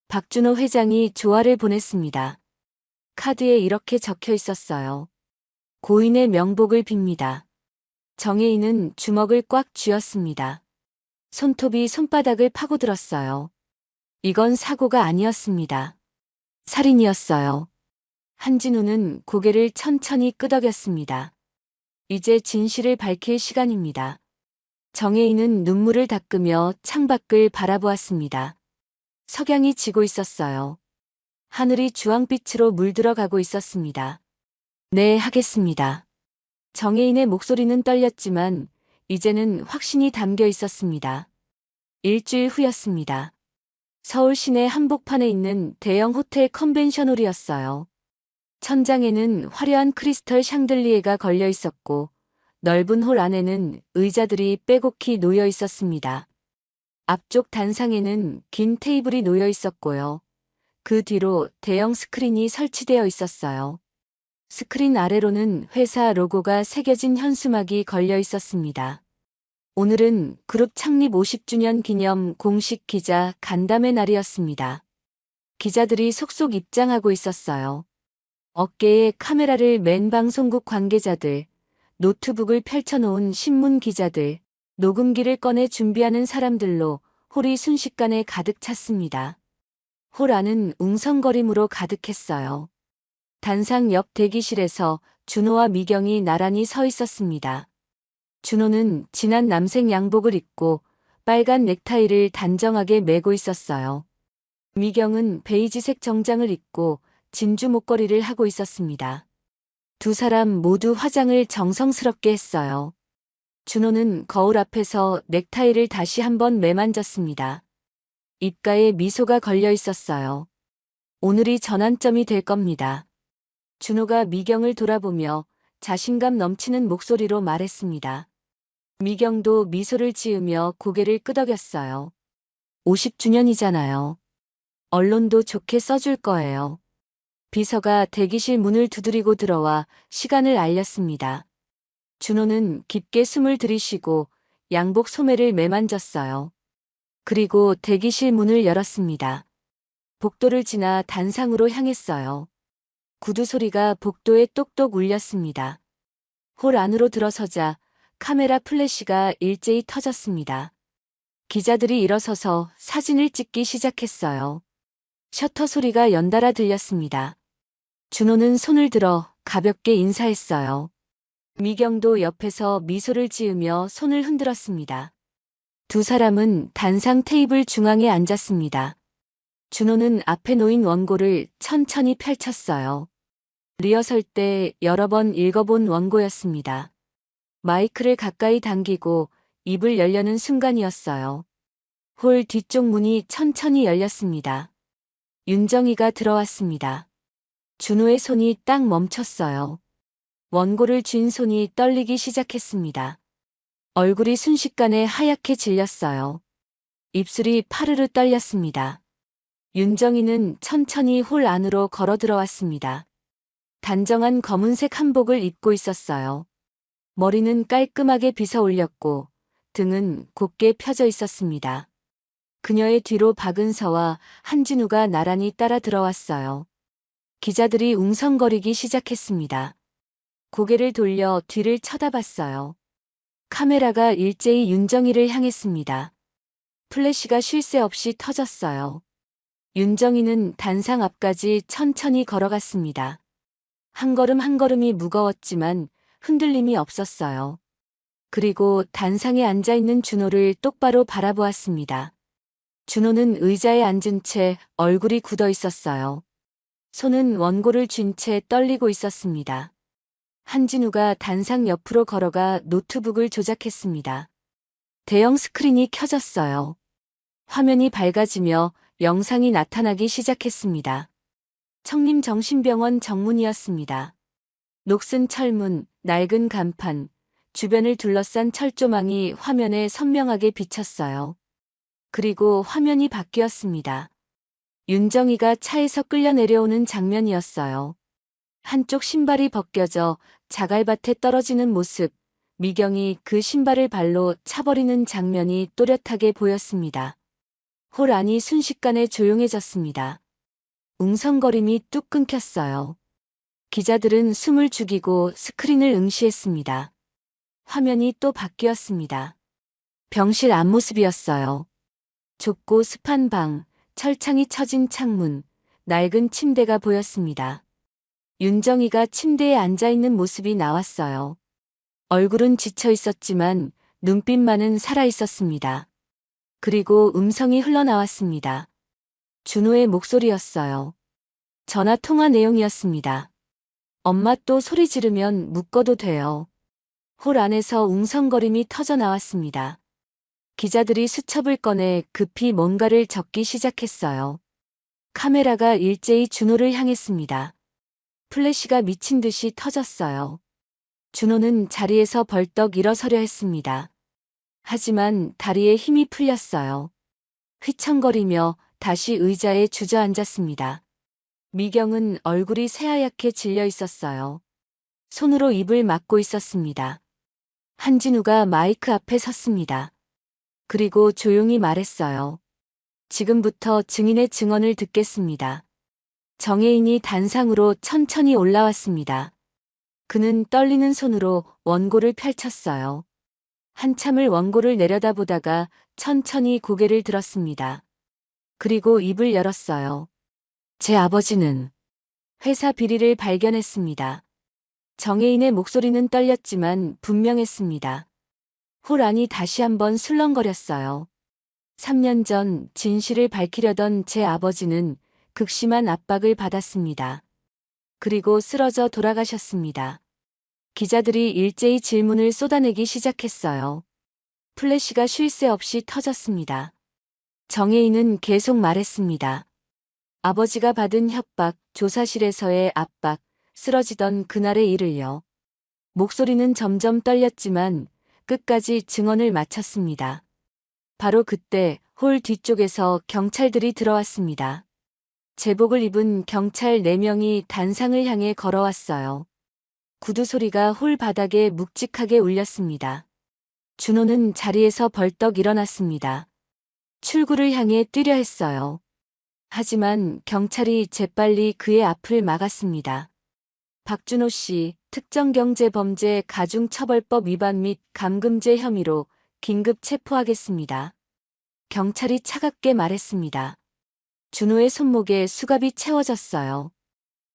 박준호 회장이 조화를 보냈습니다. 카드에 이렇게 적혀 있었어요. 고인의 명복을 빕니다. 정혜인은 주먹을 꽉 쥐었습니다. 손톱이 손바닥을 파고들었어요. 이건 사고가 아니었습니다. 살인이었어요. 한진우는 고개를 천천히 끄덕였습니다. 이제 진실을 밝힐 시간입니다. 정혜인은 눈물을 닦으며 창밖을 바라보았습니다. 석양이 지고 있었어요. 하늘이 주황빛으로 물들어가고 있었습니다. 네, 하겠습니다. 정혜인의 목소리는 떨렸지만 이제는 확신이 담겨 있었습니다. 일주일 후였습니다. 서울 시내 한복판에 있는 대형 호텔 컨벤션홀이었어요. 천장에는 화려한 크리스털 샹들리에가 걸려 있었고 넓은 홀 안에는 의자들이 빼곡히 놓여 있었습니다. 앞쪽 단상에는 긴 테이블이 놓여 있었고요. 그 뒤로 대형 스크린이 설치되어 있었어요. 스크린 아래로는 회사 로고가 새겨진 현수막이 걸려 있었습니다. 오늘은 그룹 창립 50주년 기념 공식 기자 간담회 날이었습니다. 기자들이 속속 입장하고 있었어요. 어깨에 카메라를 맨 방송국 관계자들, 노트북을 펼쳐놓은 신문 기자들, 녹음기를 꺼내 준비하는 사람들로 홀이 순식간에 가득 찼습니다. 홀 안은 웅성거림으로 가득했어요. 단상 옆 대기실에서 준호와 미경이 나란히 서 있었습니다. 준호는 진한 남색 양복을 입고 빨간 넥타이를 단정하게 매고 있었어요. 미경은 베이지색 정장을 입고 진주 목걸이를 하고 있었습니다. 두 사람 모두 화장을 정성스럽게 했어요. 준호는 거울 앞에서 넥타이를 다시 한번 매만졌습니다. 입가에 미소가 걸려 있었어요. 오늘이 전환점이 될 겁니다. 준호가 미경을 돌아보며 자신감 넘치는 목소리로 말했습니다. 미경도 미소를 지으며 고개를 끄덕였어요. 50주년이잖아요. 언론도 좋게 써줄 거예요. 비서가 대기실 문을 두드리고 들어와 시간을 알렸습니다. 준호는 깊게 숨을 들이쉬고 양복 소매를 매만졌어요. 그리고 대기실 문을 열었습니다. 복도를 지나 단상으로 향했어요. 구두 소리가 복도에 똑똑 울렸습니다. 홀 안으로 들어서자 카메라 플래시가 일제히 터졌습니다. 기자들이 일어서서 사진을 찍기 시작했어요. 셔터 소리가 연달아 들렸습니다. 준호는 손을 들어 가볍게 인사했어요. 미경도 옆에서 미소를 지으며 손을 흔들었습니다. 두 사람은 단상 테이블 중앙에 앉았습니다. 준호는 앞에 놓인 원고를 천천히 펼쳤어요. 리허설 때 여러 번 읽어본 원고였습니다. 마이크를 가까이 당기고 입을 열려는 순간이었어요. 홀 뒤쪽 문이 천천히 열렸습니다. 윤정이가 들어왔습니다. 준호의 손이 딱 멈췄어요. 원고를 쥔 손이 떨리기 시작했습니다. 얼굴이 순식간에 하얗게 질렸어요. 입술이 파르르 떨렸습니다. 윤정이는 천천히 홀 안으로 걸어 들어왔습니다. 단정한 검은색 한복을 입고 있었어요. 머리는 깔끔하게 빗어 올렸고 등은 곧게 펴져 있었습니다. 그녀의 뒤로 박은서와 한진우가 나란히 따라 들어왔어요. 기자들이 웅성거리기 시작했습니다. 고개를 돌려 뒤를 쳐다봤어요. 카메라가 일제히 윤정이를 향했습니다. 플래시가 쉴 새 없이 터졌어요. 윤정이는 단상 앞까지 천천히 걸어갔습니다. 한 걸음 한 걸음이 무거웠지만 흔들림이 없었어요. 그리고 단상에 앉아있는 준호를 똑바로 바라보았습니다. 준호는 의자에 앉은 채 얼굴이 굳어 있었어요. 손은 원고를 쥔 채 떨리고 있었습니다. 한진우가 단상 옆으로 걸어가 노트북을 조작했습니다. 대형 스크린이 켜졌어요. 화면이 밝아지며 영상이 나타나기 시작했습니다. 청림정신병원 정문이었습니다. 녹슨 철문, 낡은 간판, 주변을 둘러싼 철조망이 화면에 선명하게 비쳤어요. 그리고 화면이 바뀌었습니다. 윤정이가 차에서 끌려 내려오는 장면이었어요. 한쪽 신발이 벗겨져 자갈밭에 떨어지는 모습, 미경이 그 신발을 발로 차버리는 장면이 또렷하게 보였습니다. 홀 안이 순식간에 조용해졌습니다. 웅성거림이 뚝 끊겼어요. 기자들은 숨을 죽이고 스크린을 응시했습니다. 화면이 또 바뀌었습니다. 병실 앞모습이었어요. 좁고 습한 방, 철창이 쳐진 창문, 낡은 침대가 보였습니다. 윤정이가 침대에 앉아있는 모습이 나왔어요. 얼굴은 지쳐 있었지만 눈빛만은 살아있었습니다. 그리고 음성이 흘러나왔습니다. 준호의 목소리였어요. 전화 통화 내용이었습니다. 엄마 또 소리 지르면 묶어도 돼요. 홀 안에서 웅성거림이 터져 나왔습니다. 기자들이 수첩을 꺼내 급히 뭔가를 적기 시작했어요. 카메라가 일제히 준호를 향했습니다. 플래시가 미친 듯이 터졌어요. 준호는 자리에서 벌떡 일어서려 했습니다. 하지만 다리에 힘이 풀렸어요. 휘청거리며 다시 의자에 주저앉았습니다. 미경은 얼굴이 새하얗게 질려 있었어요. 손으로 입을 막고 있었습니다. 한진우가 마이크 앞에 섰습니다. 그리고 조용히 말했어요. 지금부터 증인의 증언을 듣겠습니다. 정혜인이 단상으로 천천히 올라왔습니다. 그는 떨리는 손으로 원고를 펼쳤어요. 한참을 원고를 내려다보다가 천천히 고개를 들었습니다. 그리고 입을 열었어요. 제 아버지는 회사 비리를 발견했습니다. 정혜인의 목소리는 떨렸지만 분명했습니다. 홀 안이 다시 한번 술렁거렸어요. 3년 전 진실을 밝히려던 제 아버지는 극심한 압박을 받았습니다. 그리고 쓰러져 돌아가셨습니다. 기자들이 일제히 질문을 쏟아내기 시작했어요. 플래시가 쉴 새 없이 터졌습니다. 정혜인은 계속 말했습니다. 아버지가 받은 협박, 조사실에서의 압박, 쓰러지던 그날의 일을요. 목소리는 점점 떨렸지만 끝까지 증언을 마쳤습니다. 바로 그때 홀 뒤쪽에서 경찰들이 들어왔습니다. 제복을 입은 경찰 4명이 단상을 향해 걸어왔어요. 구두 소리가 홀 바닥에 묵직하게 울렸습니다. 준호는 자리에서 벌떡 일어났습니다. 출구를 향해 뛰려 했어요. 하지만 경찰이 재빨리 그의 앞을 막았습니다. 박준호 씨, 특정경제범죄 가중처벌법 위반 및 감금죄 혐의로 긴급 체포하겠습니다. 경찰이 차갑게 말했습니다. 준호의 손목에 수갑이 채워졌어요.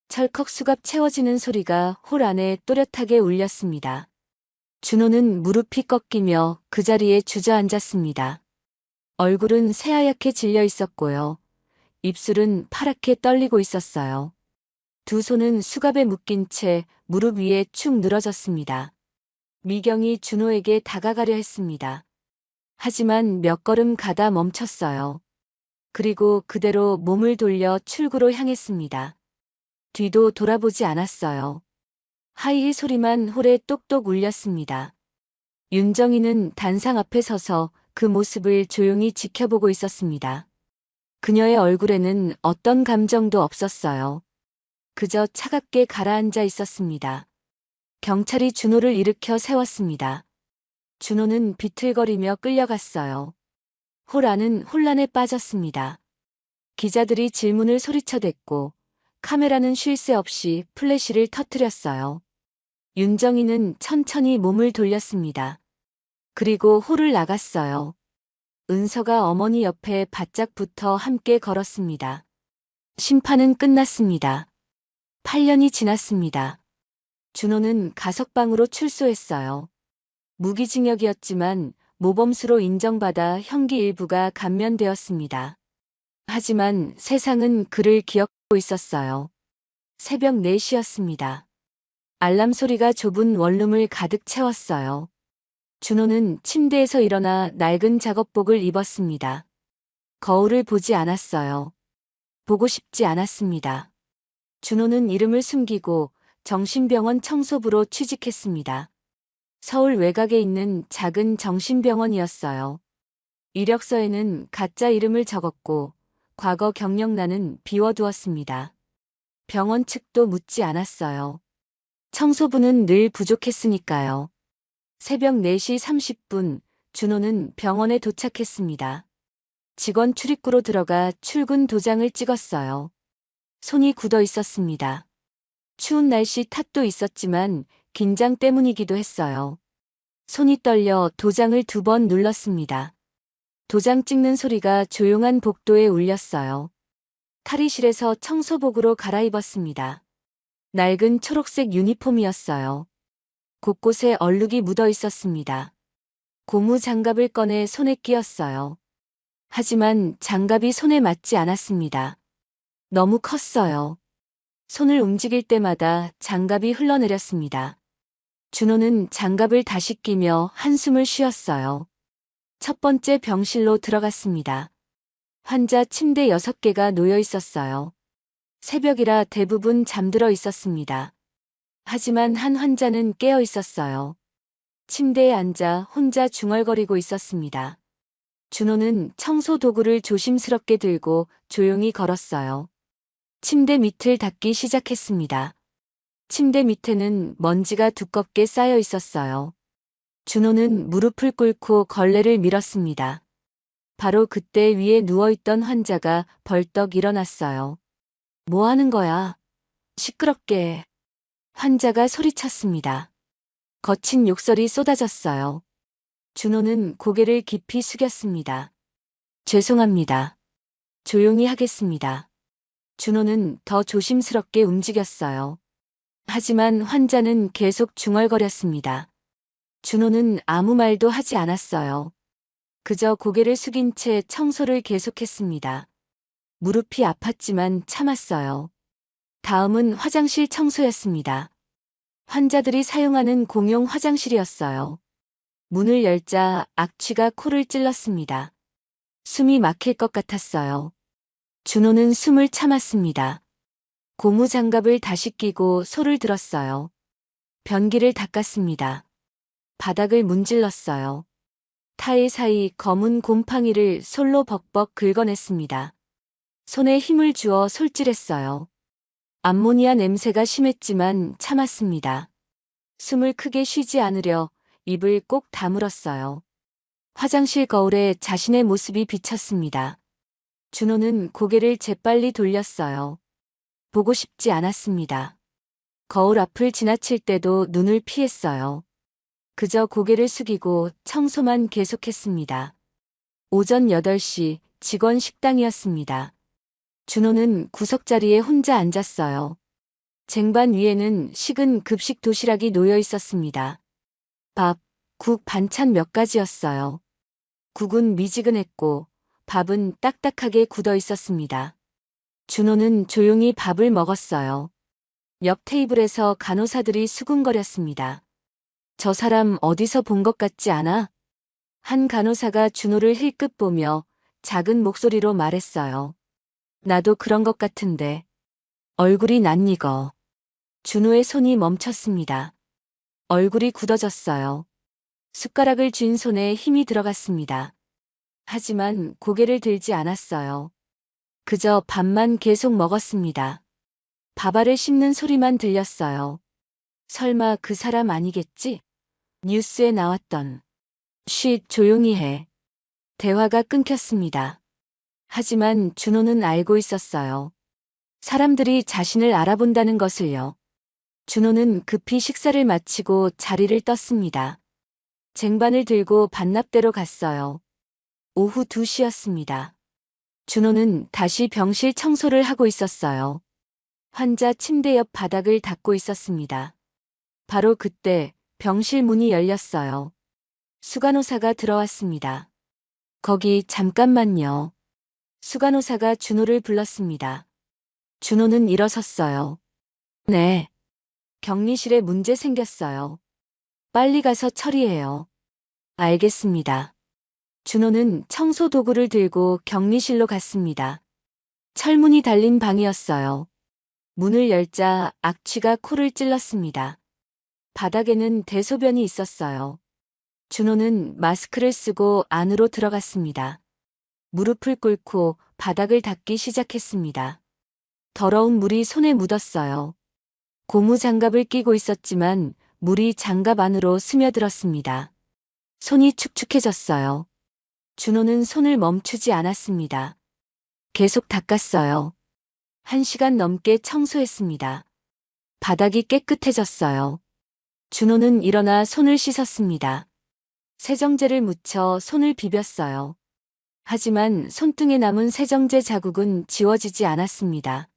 철컥 수갑 채워지는 소리가 홀 안에 또렷하게 울렸습니다. 준호는 무릎이 꺾이며 그 자리에 주저앉았습니다. 얼굴은 새하얗게 질려 있었고요. 입술은 파랗게 떨리고 있었어요. 두 손은 수갑에 묶인 채 무릎 위에 축 늘어졌습니다. 미경이 준호에게 다가가려 했습니다. 하지만 몇 걸음 가다 멈췄어요. 그리고 그대로 몸을 돌려 출구로 향했습니다. 뒤도 돌아보지 않았어요. 하이힐 소리만 홀에 똑똑 울렸습니다. 윤정이는 단상 앞에 서서 그 모습을 조용히 지켜보고 있었습니다. 그녀의 얼굴에는 어떤 감정도 없었어요. 그저 차갑게 가라앉아 있었습니다. 경찰이 준호를 일으켜 세웠습니다. 준호는 비틀거리며 끌려갔어요. 홀 안은 혼란에 빠졌습니다. 기자들이 질문을 소리쳐댔고 카메라는 쉴 새 없이 플래시를 터뜨렸어요. 윤정이는 천천히 몸을 돌렸습니다. 그리고 홀을 나갔어요. 은서가 어머니 옆에 바짝 붙어 함께 걸었습니다. 심판은 끝났습니다. 8년이 지났습니다. 준호는 가석방으로 출소했어요. 무기징역이었지만 모범수로 인정받아 형기 일부가 감면되었습니다. 하지만 세상은 그를 기억하고 있었어요. 새벽 4시였습니다. 알람 소리가 좁은 원룸을 가득 채웠어요. 준호는 침대에서 일어나 낡은 작업복을 입었습니다. 거울을 보지 않았어요. 보고 싶지 않았습니다. 준호는 이름을 숨기고 정신병원 청소부로 취직했습니다. 서울 외곽에 있는 작은 정신병원이었어요. 이력서에는 가짜 이름을 적었고 과거 경력란은 비워두었습니다. 병원 측도 묻지 않았어요. 청소부는 늘 부족했으니까요. 새벽 4시 30분 준호는 병원에 도착했습니다. 직원 출입구로 들어가 출근 도장을 찍었어요. 손이 굳어 있었습니다. 추운 날씨 탓도 있었지만 긴장 때문이기도 했어요. 손이 떨려 도장을 2번 눌렀습니다. 도장 찍는 소리가 조용한 복도에 울렸어요. 탈의실에서 청소복으로 갈아입었습니다. 낡은 초록색 유니폼이었어요. 곳곳에 얼룩이 묻어 있었습니다. 고무 장갑을 꺼내 손에 끼었어요. 하지만 장갑이 손에 맞지 않았습니다. 너무 컸어요. 손을 움직일 때마다 장갑이 흘러내렸습니다. 준호는 장갑을 다시 끼며 한숨을 쉬었어요. 첫 번째 병실로 들어갔습니다. 환자 침대 6개가 놓여 있었어요. 새벽이라 대부분 잠들어 있었습니다. 하지만 한 환자는 깨어 있었어요. 침대에 앉아 혼자 중얼거리고 있었습니다. 준호는 청소 도구를 조심스럽게 들고 조용히 걸었어요. 침대 밑을 닦기 시작했습니다. 침대 밑에는 먼지가 두껍게 쌓여 있었어요. 준호는 무릎을 꿇고 걸레를 밀었습니다. 바로 그때 위에 누워있던 환자가 벌떡 일어났어요. 뭐 하는 거야? 시끄럽게. 환자가 소리쳤습니다. 거친 욕설이 쏟아졌어요. 준호는 고개를 깊이 숙였습니다. 죄송합니다. 조용히 하겠습니다. 준호는 더 조심스럽게 움직였어요. 하지만 환자는 계속 중얼거렸습니다. 준호는 아무 말도 하지 않았어요. 그저 고개를 숙인 채 청소를 계속했습니다. 무릎이 아팠지만 참았어요. 다음은 화장실 청소였습니다. 환자들이 사용하는 공용 화장실이었어요. 문을 열자 악취가 코를 찔렀습니다. 숨이 막힐 것 같았어요. 준호는 숨을 참았습니다. 고무장갑을 다시 끼고 소를 들었어요. 변기를 닦았습니다. 바닥을 문질렀어요. 타일 사이 검은 곰팡이를 솔로 벅벅 긁어냈습니다. 손에 힘을 주어 솔질했어요. 암모니아 냄새가 심했지만 참았습니다. 숨을 크게 쉬지 않으려 입을 꼭 다물었어요. 화장실 거울에 자신의 모습이 비쳤습니다. 준호는 고개를 재빨리 돌렸어요. 보고 싶지 않았습니다. 거울 앞을 지나칠 때도 눈을 피했어요. 그저 고개를 숙이고 청소만 계속했습니다. 오전 8시 직원 식당이었습니다. 준호는 구석자리에 혼자 앉았어요. 쟁반 위에는 식은 급식 도시락이 놓여 있었습니다. 밥, 국, 반찬 몇 가지였어요. 국은 미지근했고 밥은 딱딱하게 굳어 있었습니다. 준호는 조용히 밥을 먹었어요. 옆 테이블에서 간호사들이 수군거렸습니다. 저 사람 어디서 본 것 같지 않아? 한 간호사가 준호를 힐끗 보며 작은 목소리로 말했어요. 나도 그런 것 같은데. 얼굴이 낯익어. 준호의 손이 멈췄습니다. 얼굴이 굳어졌어요. 숟가락을 쥔 손에 힘이 들어갔습니다. 하지만 고개를 들지 않았어요. 그저 밥만 계속 먹었습니다. 밥알을 씹는 소리만 들렸어요. 설마 그 사람 아니겠지? 뉴스에 나왔던. 쉿, 조용히 해. 대화가 끊겼습니다. 하지만 준호는 알고 있었어요. 사람들이 자신을 알아본다는 것을요. 준호는 급히 식사를 마치고 자리를 떴습니다. 쟁반을 들고 반납대로 갔어요. 오후 2시였습니다. 준호는 다시 병실 청소를 하고 있었어요. 환자 침대 옆 바닥을 닦고 있었습니다. 바로 그때 병실 문이 열렸어요. 수간호사가 들어왔습니다. 거기 잠깐만요. 수간호사가 준호를 불렀습니다. 준호는 일어섰어요. 네. 격리실에 문제 생겼어요. 빨리 가서 처리해요. 알겠습니다. 준호는 청소 도구를 들고 격리실로 갔습니다. 철문이 달린 방이었어요. 문을 열자 악취가 코를 찔렀습니다. 바닥에는 대소변이 있었어요. 준호는 마스크를 쓰고 안으로 들어갔습니다. 무릎을 꿇고 바닥을 닦기 시작했습니다. 더러운 물이 손에 묻었어요. 고무 장갑을 끼고 있었지만 물이 장갑 안으로 스며들었습니다. 손이 축축해졌어요. 준호는 손을 멈추지 않았습니다. 계속 닦았어요. 1시간 넘게 청소했습니다. 바닥이 깨끗해졌어요. 준호는 일어나 손을 씻었습니다. 세정제를 묻혀 손을 비볐어요. 하지만 손등에 남은 세정제 자국은 지워지지 않았습니다.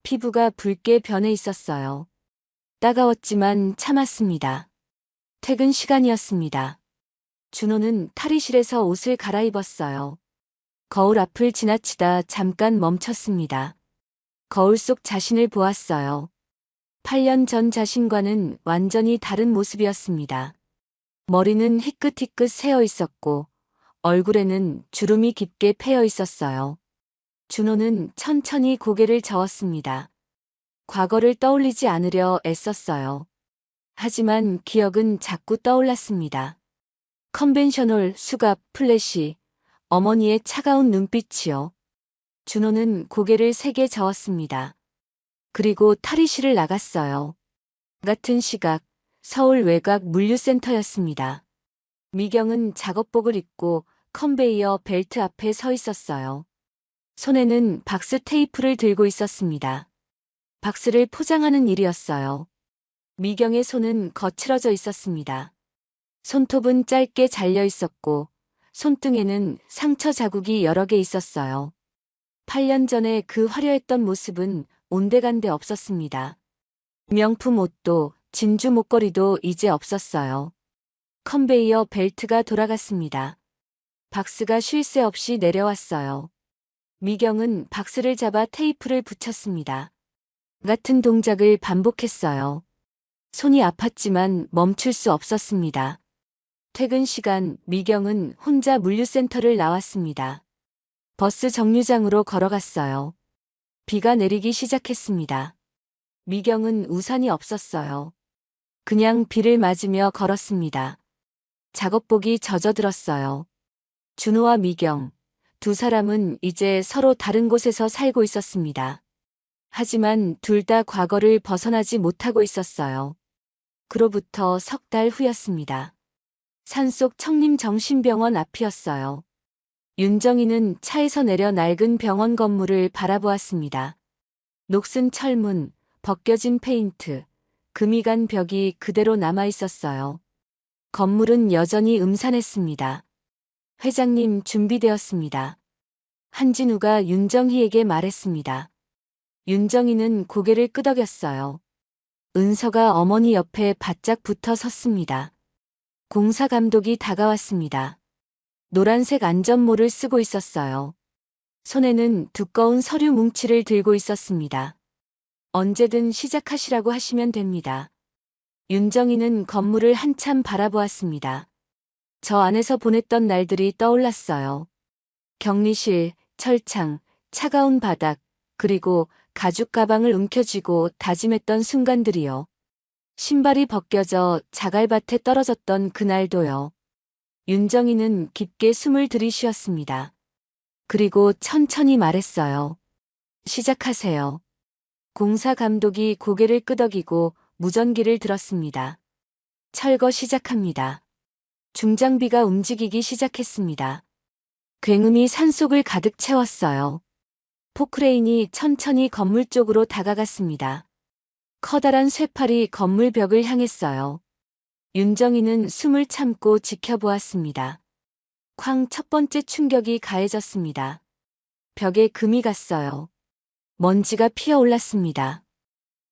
피부가 붉게 변해 있었어요. 따가웠지만 참았습니다. 퇴근 시간이었습니다. 준호는 탈의실에서 옷을 갈아입었어요. 거울 앞을 지나치다 잠깐 멈췄습니다. 거울 속 자신을 보았어요. 8년 전 자신과는 완전히 다른 모습이었습니다. 머리는 희끗희끗 새어 있었고 얼굴에는 주름이 깊게 패여 있었어요. 준호는 천천히 고개를 저었습니다. 과거를 떠올리지 않으려 애썼어요. 하지만 기억은 자꾸 떠올랐습니다. 컨벤셔널, 수갑, 플래시, 어머니의 차가운 눈빛이요. 준호는 고개를 세게 저었습니다. 그리고 탈의실을 나갔어요. 같은 시각, 서울 외곽 물류센터였습니다. 미경은 작업복을 입고 컨베이어 벨트 앞에 서 있었어요. 손에는 박스 테이프를 들고 있었습니다. 박스를 포장하는 일이었어요. 미경의 손은 거칠어져 있었습니다. 손톱은 짧게 잘려 있었고 손등에는 상처 자국이 여러 개 있었어요. 8년 전에 그 화려했던 모습은 온데간데 없었습니다. 명품 옷도 진주 목걸이도 이제 없었어요. 컨베이어 벨트가 돌아갔습니다. 박스가 쉴 새 없이 내려왔어요. 미경은 박스를 잡아 테이프를 붙였습니다. 같은 동작을 반복했어요. 손이 아팠지만 멈출 수 없었습니다. 퇴근 시간 미경은 혼자 물류센터를 나왔습니다. 버스 정류장으로 걸어갔어요. 비가 내리기 시작했습니다. 미경은 우산이 없었어요. 그냥 비를 맞으며 걸었습니다. 작업복이 젖어들었어요. 준호와 미경, 두 사람은 이제 서로 다른 곳에서 살고 있었습니다. 하지만 둘 다 과거를 벗어나지 못하고 있었어요. 그로부터 석 달 후였습니다. 산속 청림정신병원 앞이었어요. 윤정이는 차에서 내려 낡은 병원 건물을 바라보았습니다. 녹슨 철문, 벗겨진 페인트, 금이 간 벽이 그대로 남아 있었어요. 건물은 여전히 음산했습니다. 회장님 준비되었습니다. 한진우가 윤정희에게 말했습니다. 윤정이는 고개를 끄덕였어요. 은서가 어머니 옆에 바짝 붙어 섰습니다. 공사 감독이 다가왔습니다. 노란색 안전모를 쓰고 있었어요. 손에는 두꺼운 서류 뭉치를 들고 있었습니다. 언제든 시작하시라고 하시면 됩니다. 윤정이는 건물을 한참 바라보았습니다. 저 안에서 보냈던 날들이 떠올랐어요. 격리실, 철창, 차가운 바닥, 그리고 가죽 가방을 움켜쥐고 다짐했던 순간들이요. 신발이 벗겨져 자갈밭에 떨어졌던 그날도요. 윤정이는 깊게 숨을 들이쉬었습니다. 그리고 천천히 말했어요. 시작하세요. 공사 감독이 고개를 끄덕이고 무전기를 들었습니다. 철거 시작합니다. 중장비가 움직이기 시작했습니다. 굉음이 산속을 가득 채웠어요. 포크레인이 천천히 건물 쪽으로 다가갔습니다. 커다란 쇠팔이 건물 벽을 향했어요. 윤정이는 숨을 참고 지켜보았습니다. 쾅 첫 번째 충격이 가해졌습니다. 벽에 금이 갔어요. 먼지가 피어올랐습니다.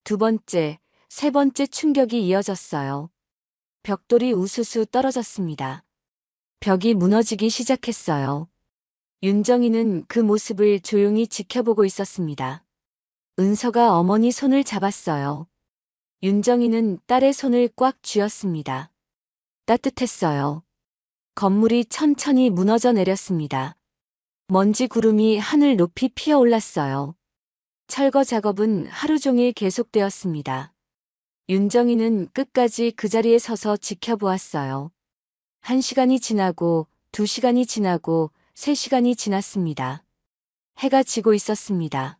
두 번째, 세 번째 충격이 이어졌어요. 벽돌이 우수수 떨어졌습니다. 벽이 무너지기 시작했어요. 윤정이는 그 모습을 조용히 지켜보고 있었습니다. 은서가 어머니 손을 잡았어요. 윤정이는 딸의 손을 꽉 쥐었습니다. 따뜻했어요. 건물이 천천히 무너져 내렸습니다. 먼지 구름이 하늘 높이 피어올랐어요. 철거 작업은 하루 종일 계속되었습니다. 윤정이는 끝까지 그 자리에 서서 지켜보았어요. 1시간이 지나고 2시간이 지나고 3시간이 지났습니다. 해가 지고 있었습니다.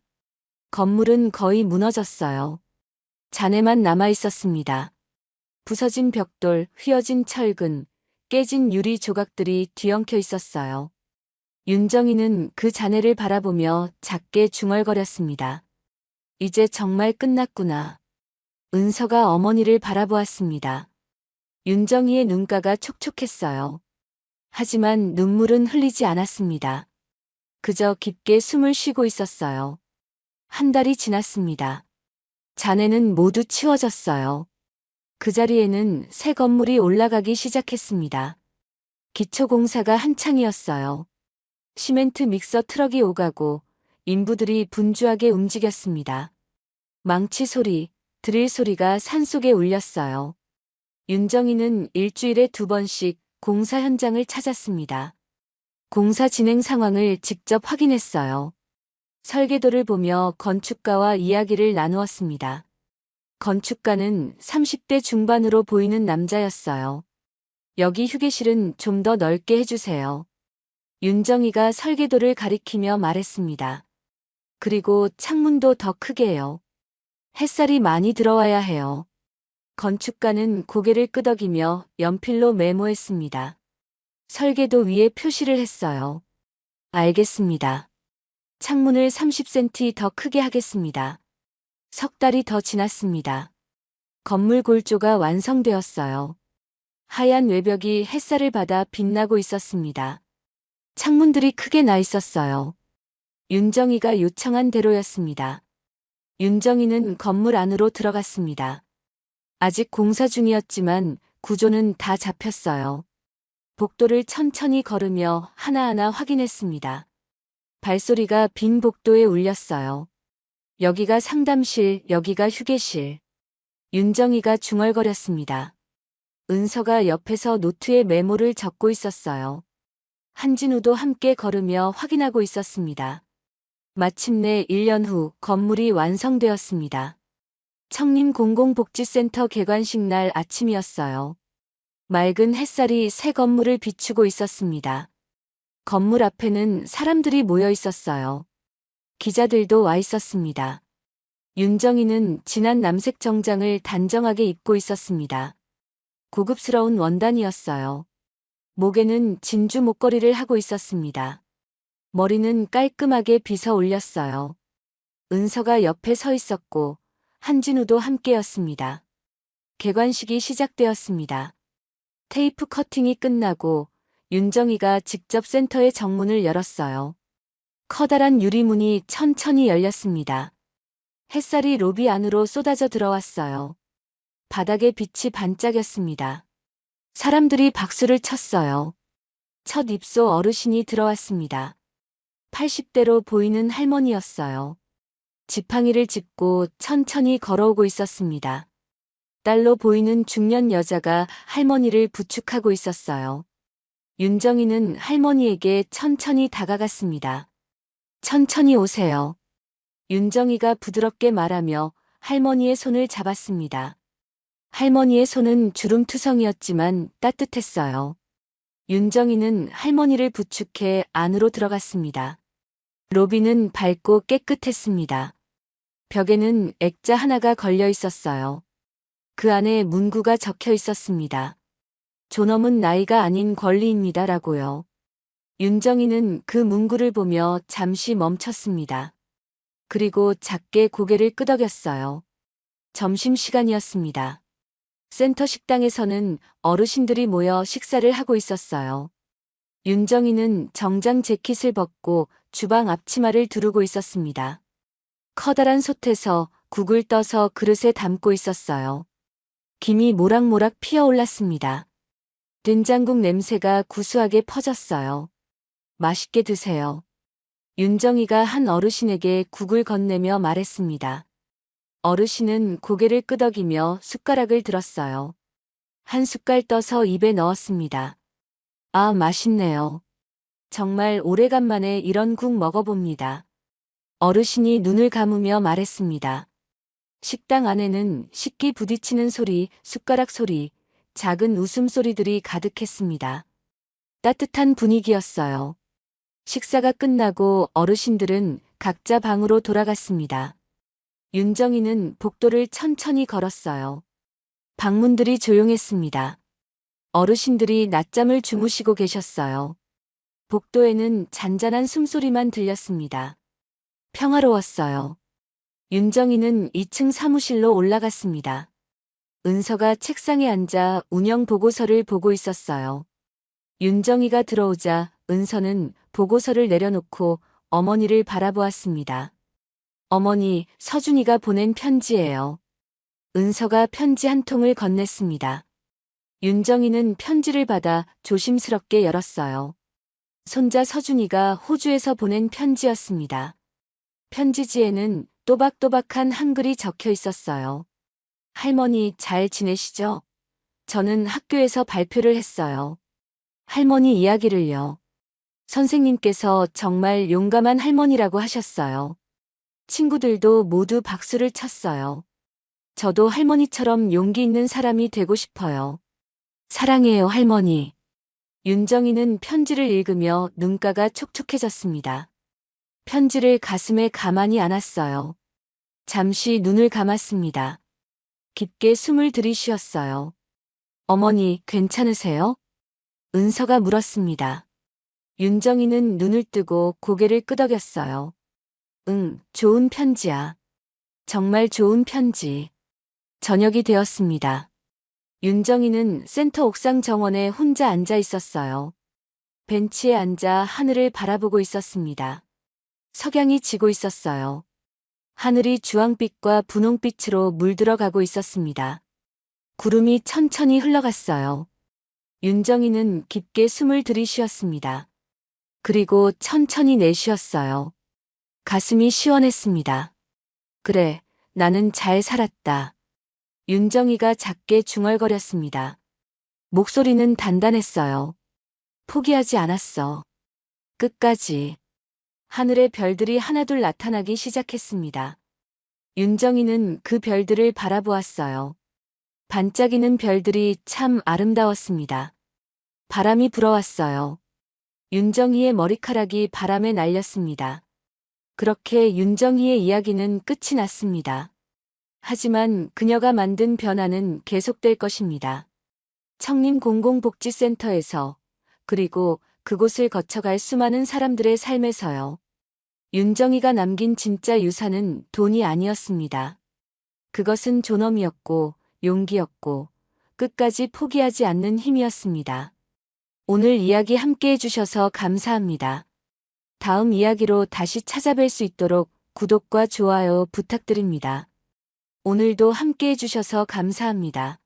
건물은 거의 무너졌어요. 잔해만 남아 있었습니다. 부서진 벽돌, 휘어진 철근, 깨진 유리 조각들이 뒤엉켜 있었어요. 윤정이는 그 잔해를 바라보며 작게 중얼거렸습니다. 이제 정말 끝났구나. 은서가 어머니를 바라보았습니다. 윤정이의 눈가가 촉촉했어요. 하지만 눈물은 흘리지 않았습니다. 그저 깊게 숨을 쉬고 있었어요. 한 달이 지났습니다. 잔해는 모두 치워졌어요. 그 자리에는 새 건물이 올라가기 시작했습니다. 기초공사가 한창이었어요. 시멘트 믹서 트럭이 오가고 인부들이 분주하게 움직였습니다. 망치 소리, 드릴 소리가 산속에 울렸어요. 윤정이는 일주일에 2번씩 공사 현장을 찾았습니다. 공사 진행 상황을 직접 확인했어요. 설계도를 보며 건축가와 이야기를 나누었습니다. 건축가는 30대 중반으로 보이는 남자였어요. 여기 휴게실은 좀 더 넓게 해주세요. 윤정이가 설계도를 가리키며 말했습니다. 그리고 창문도 더 크게요. 햇살이 많이 들어와야 해요. 건축가는 고개를 끄덕이며 연필로 메모했습니다. 설계도 위에 표시를 했어요. 알겠습니다. 창문을 30cm 더 크게 하겠습니다. 석 달이 더 지났습니다. 건물 골조가 완성되었어요. 하얀 외벽이 햇살을 받아 빛나고 있었습니다. 창문들이 크게 나 있었어요. 윤정이가 요청한 대로였습니다. 윤정이는 건물 안으로 들어갔습니다. 아직 공사 중이었지만 구조는 다 잡혔어요. 복도를 천천히 걸으며 하나하나 확인했습니다. 발소리가 빈 복도에 울렸어요. 여기가 상담실, 여기가 휴게실. 윤정이가 중얼거렸습니다. 은서가 옆에서 노트에 메모를 적고 있었어요. 한진우도 함께 걸으며 확인하고 있었습니다. 마침내 1년 후 건물이 완성되었습니다. 청림공공복지센터 개관식 날 아침이었어요. 맑은 햇살이 새 건물을 비추고 있었습니다. 건물 앞에는 사람들이 모여 있었어요. 기자들도 와 있었습니다. 윤정이는 진한 남색 정장을 단정하게 입고 있었습니다. 고급스러운 원단이었어요. 목에는 진주 목걸이를 하고 있었습니다. 머리는 깔끔하게 빗어 올렸어요. 은서가 옆에 서 있었고 한진우도 함께였습니다. 개관식이 시작되었습니다. 테이프 커팅이 끝나고 윤정이가 직접 센터의 정문을 열었어요. 커다란 유리문이 천천히 열렸습니다. 햇살이 로비 안으로 쏟아져 들어왔어요. 바닥에 빛이 반짝였습니다. 사람들이 박수를 쳤어요. 첫 입소 어르신이 들어왔습니다. 80대로 보이는 할머니였어요. 지팡이를 짚고 천천히 걸어오고 있었습니다. 딸로 보이는 중년 여자가 할머니를 부축하고 있었어요. 윤정이는 할머니에게 천천히 다가갔습니다. 천천히 오세요. 윤정이가 부드럽게 말하며 할머니의 손을 잡았습니다. 할머니의 손은 주름투성이었지만 따뜻했어요. 윤정이는 할머니를 부축해 안으로 들어갔습니다. 로비는 밝고 깨끗했습니다. 벽에는 액자 하나가 걸려 있었어요. 그 안에 문구가 적혀 있었습니다. 존엄은 나이가 아닌 권리입니다라고요. 윤정이는 그 문구를 보며 잠시 멈췄습니다. 그리고 작게 고개를 끄덕였어요. 점심시간이었습니다. 센터 식당에서는 어르신들이 모여 식사를 하고 있었어요. 윤정이는 정장 재킷을 벗고 주방 앞치마를 두르고 있었습니다. 커다란 솥에서 국을 떠서 그릇에 담고 있었어요. 김이 모락모락 피어올랐습니다. 된장국 냄새가 구수하게 퍼졌어요. 맛있게 드세요. 윤정이가 한 어르신에게 국을 건네며 말했습니다. 어르신은 고개를 끄덕이며 숟가락을 들었어요. 한 숟갈 떠서 입에 넣었습니다. 아, 맛있네요. 정말 오래간만에 이런 국 먹어봅니다. 어르신이 눈을 감으며 말했습니다. 식당 안에는 식기 부딪히는 소리, 숟가락 소리, 작은 웃음소리들이 가득했습니다. 따뜻한 분위기였어요. 식사가 끝나고 어르신들은 각자 방으로 돌아갔습니다. 윤정이는 복도를 천천히 걸었어요. 방문들이 조용했습니다. 어르신들이 낮잠을 주무시고 계셨어요. 복도에는 잔잔한 숨소리만 들렸습니다. 평화로웠어요. 윤정이는 2층 사무실로 올라갔습니다. 은서가 책상에 앉아 운영 보고서를 보고 있었어요. 윤정이가 들어오자 은서는 보고서를 내려놓고 어머니를 바라보았습니다. 어머니, 서준이가 보낸 편지예요. 은서가 편지 한 통을 건넸습니다. 윤정이는 편지를 받아 조심스럽게 열었어요. 손자 서준이가 호주에서 보낸 편지였습니다. 편지지에는 또박또박한 한글이 적혀 있었어요. 할머니 잘 지내시죠? 저는 학교에서 발표를 했어요. 할머니 이야기를요. 선생님께서 정말 용감한 할머니라고 하셨어요. 친구들도 모두 박수를 쳤어요. 저도 할머니처럼 용기 있는 사람이 되고 싶어요. 사랑해요, 할머니. 윤정이는 편지를 읽으며 눈가가 촉촉해졌습니다. 편지를 가슴에 가만히 안았어요. 잠시 눈을 감았습니다. 깊게 숨을 들이쉬었어요. 어머니, 괜찮으세요? 은서가 물었습니다. 윤정이는 눈을 뜨고 고개를 끄덕였어요. 응, 좋은 편지야. 정말 좋은 편지. 저녁이 되었습니다. 윤정이는 센터 옥상 정원에 혼자 앉아 있었어요. 벤치에 앉아 하늘을 바라보고 있었습니다. 석양이 지고 있었어요. 하늘이 주황빛과 분홍빛으로 물들어가고 있었습니다. 구름이 천천히 흘러갔어요. 윤정이는 깊게 숨을 들이쉬었습니다. 그리고 천천히 내쉬었어요. 가슴이 시원했습니다. 그래, 나는 잘 살았다. 윤정이가 작게 중얼거렸습니다. 목소리는 단단했어요. 포기하지 않았어. 끝까지. 하늘의 별들이 하나둘 나타나기 시작했습니다. 윤정이는 그 별들을 바라보았어요. 반짝이는 별들이 참 아름다웠습니다. 바람이 불어왔어요. 윤정이의 머리카락이 바람에 날렸습니다. 그렇게 윤정이의 이야기는 끝이 났습니다. 하지만 그녀가 만든 변화는 계속될 것입니다. 청림공공복지센터에서, 그리고 그곳을 거쳐갈 수많은 사람들의 삶에서요. 윤정이가 남긴 진짜 유산은 돈이 아니었습니다. 그것은 존엄이었고, 용기였고, 끝까지 포기하지 않는 힘이었습니다. 오늘 이야기 함께 해주셔서 감사합니다. 다음 이야기로 다시 찾아뵐 수 있도록 구독과 좋아요 부탁드립니다. 오늘도 함께 해주셔서 감사합니다.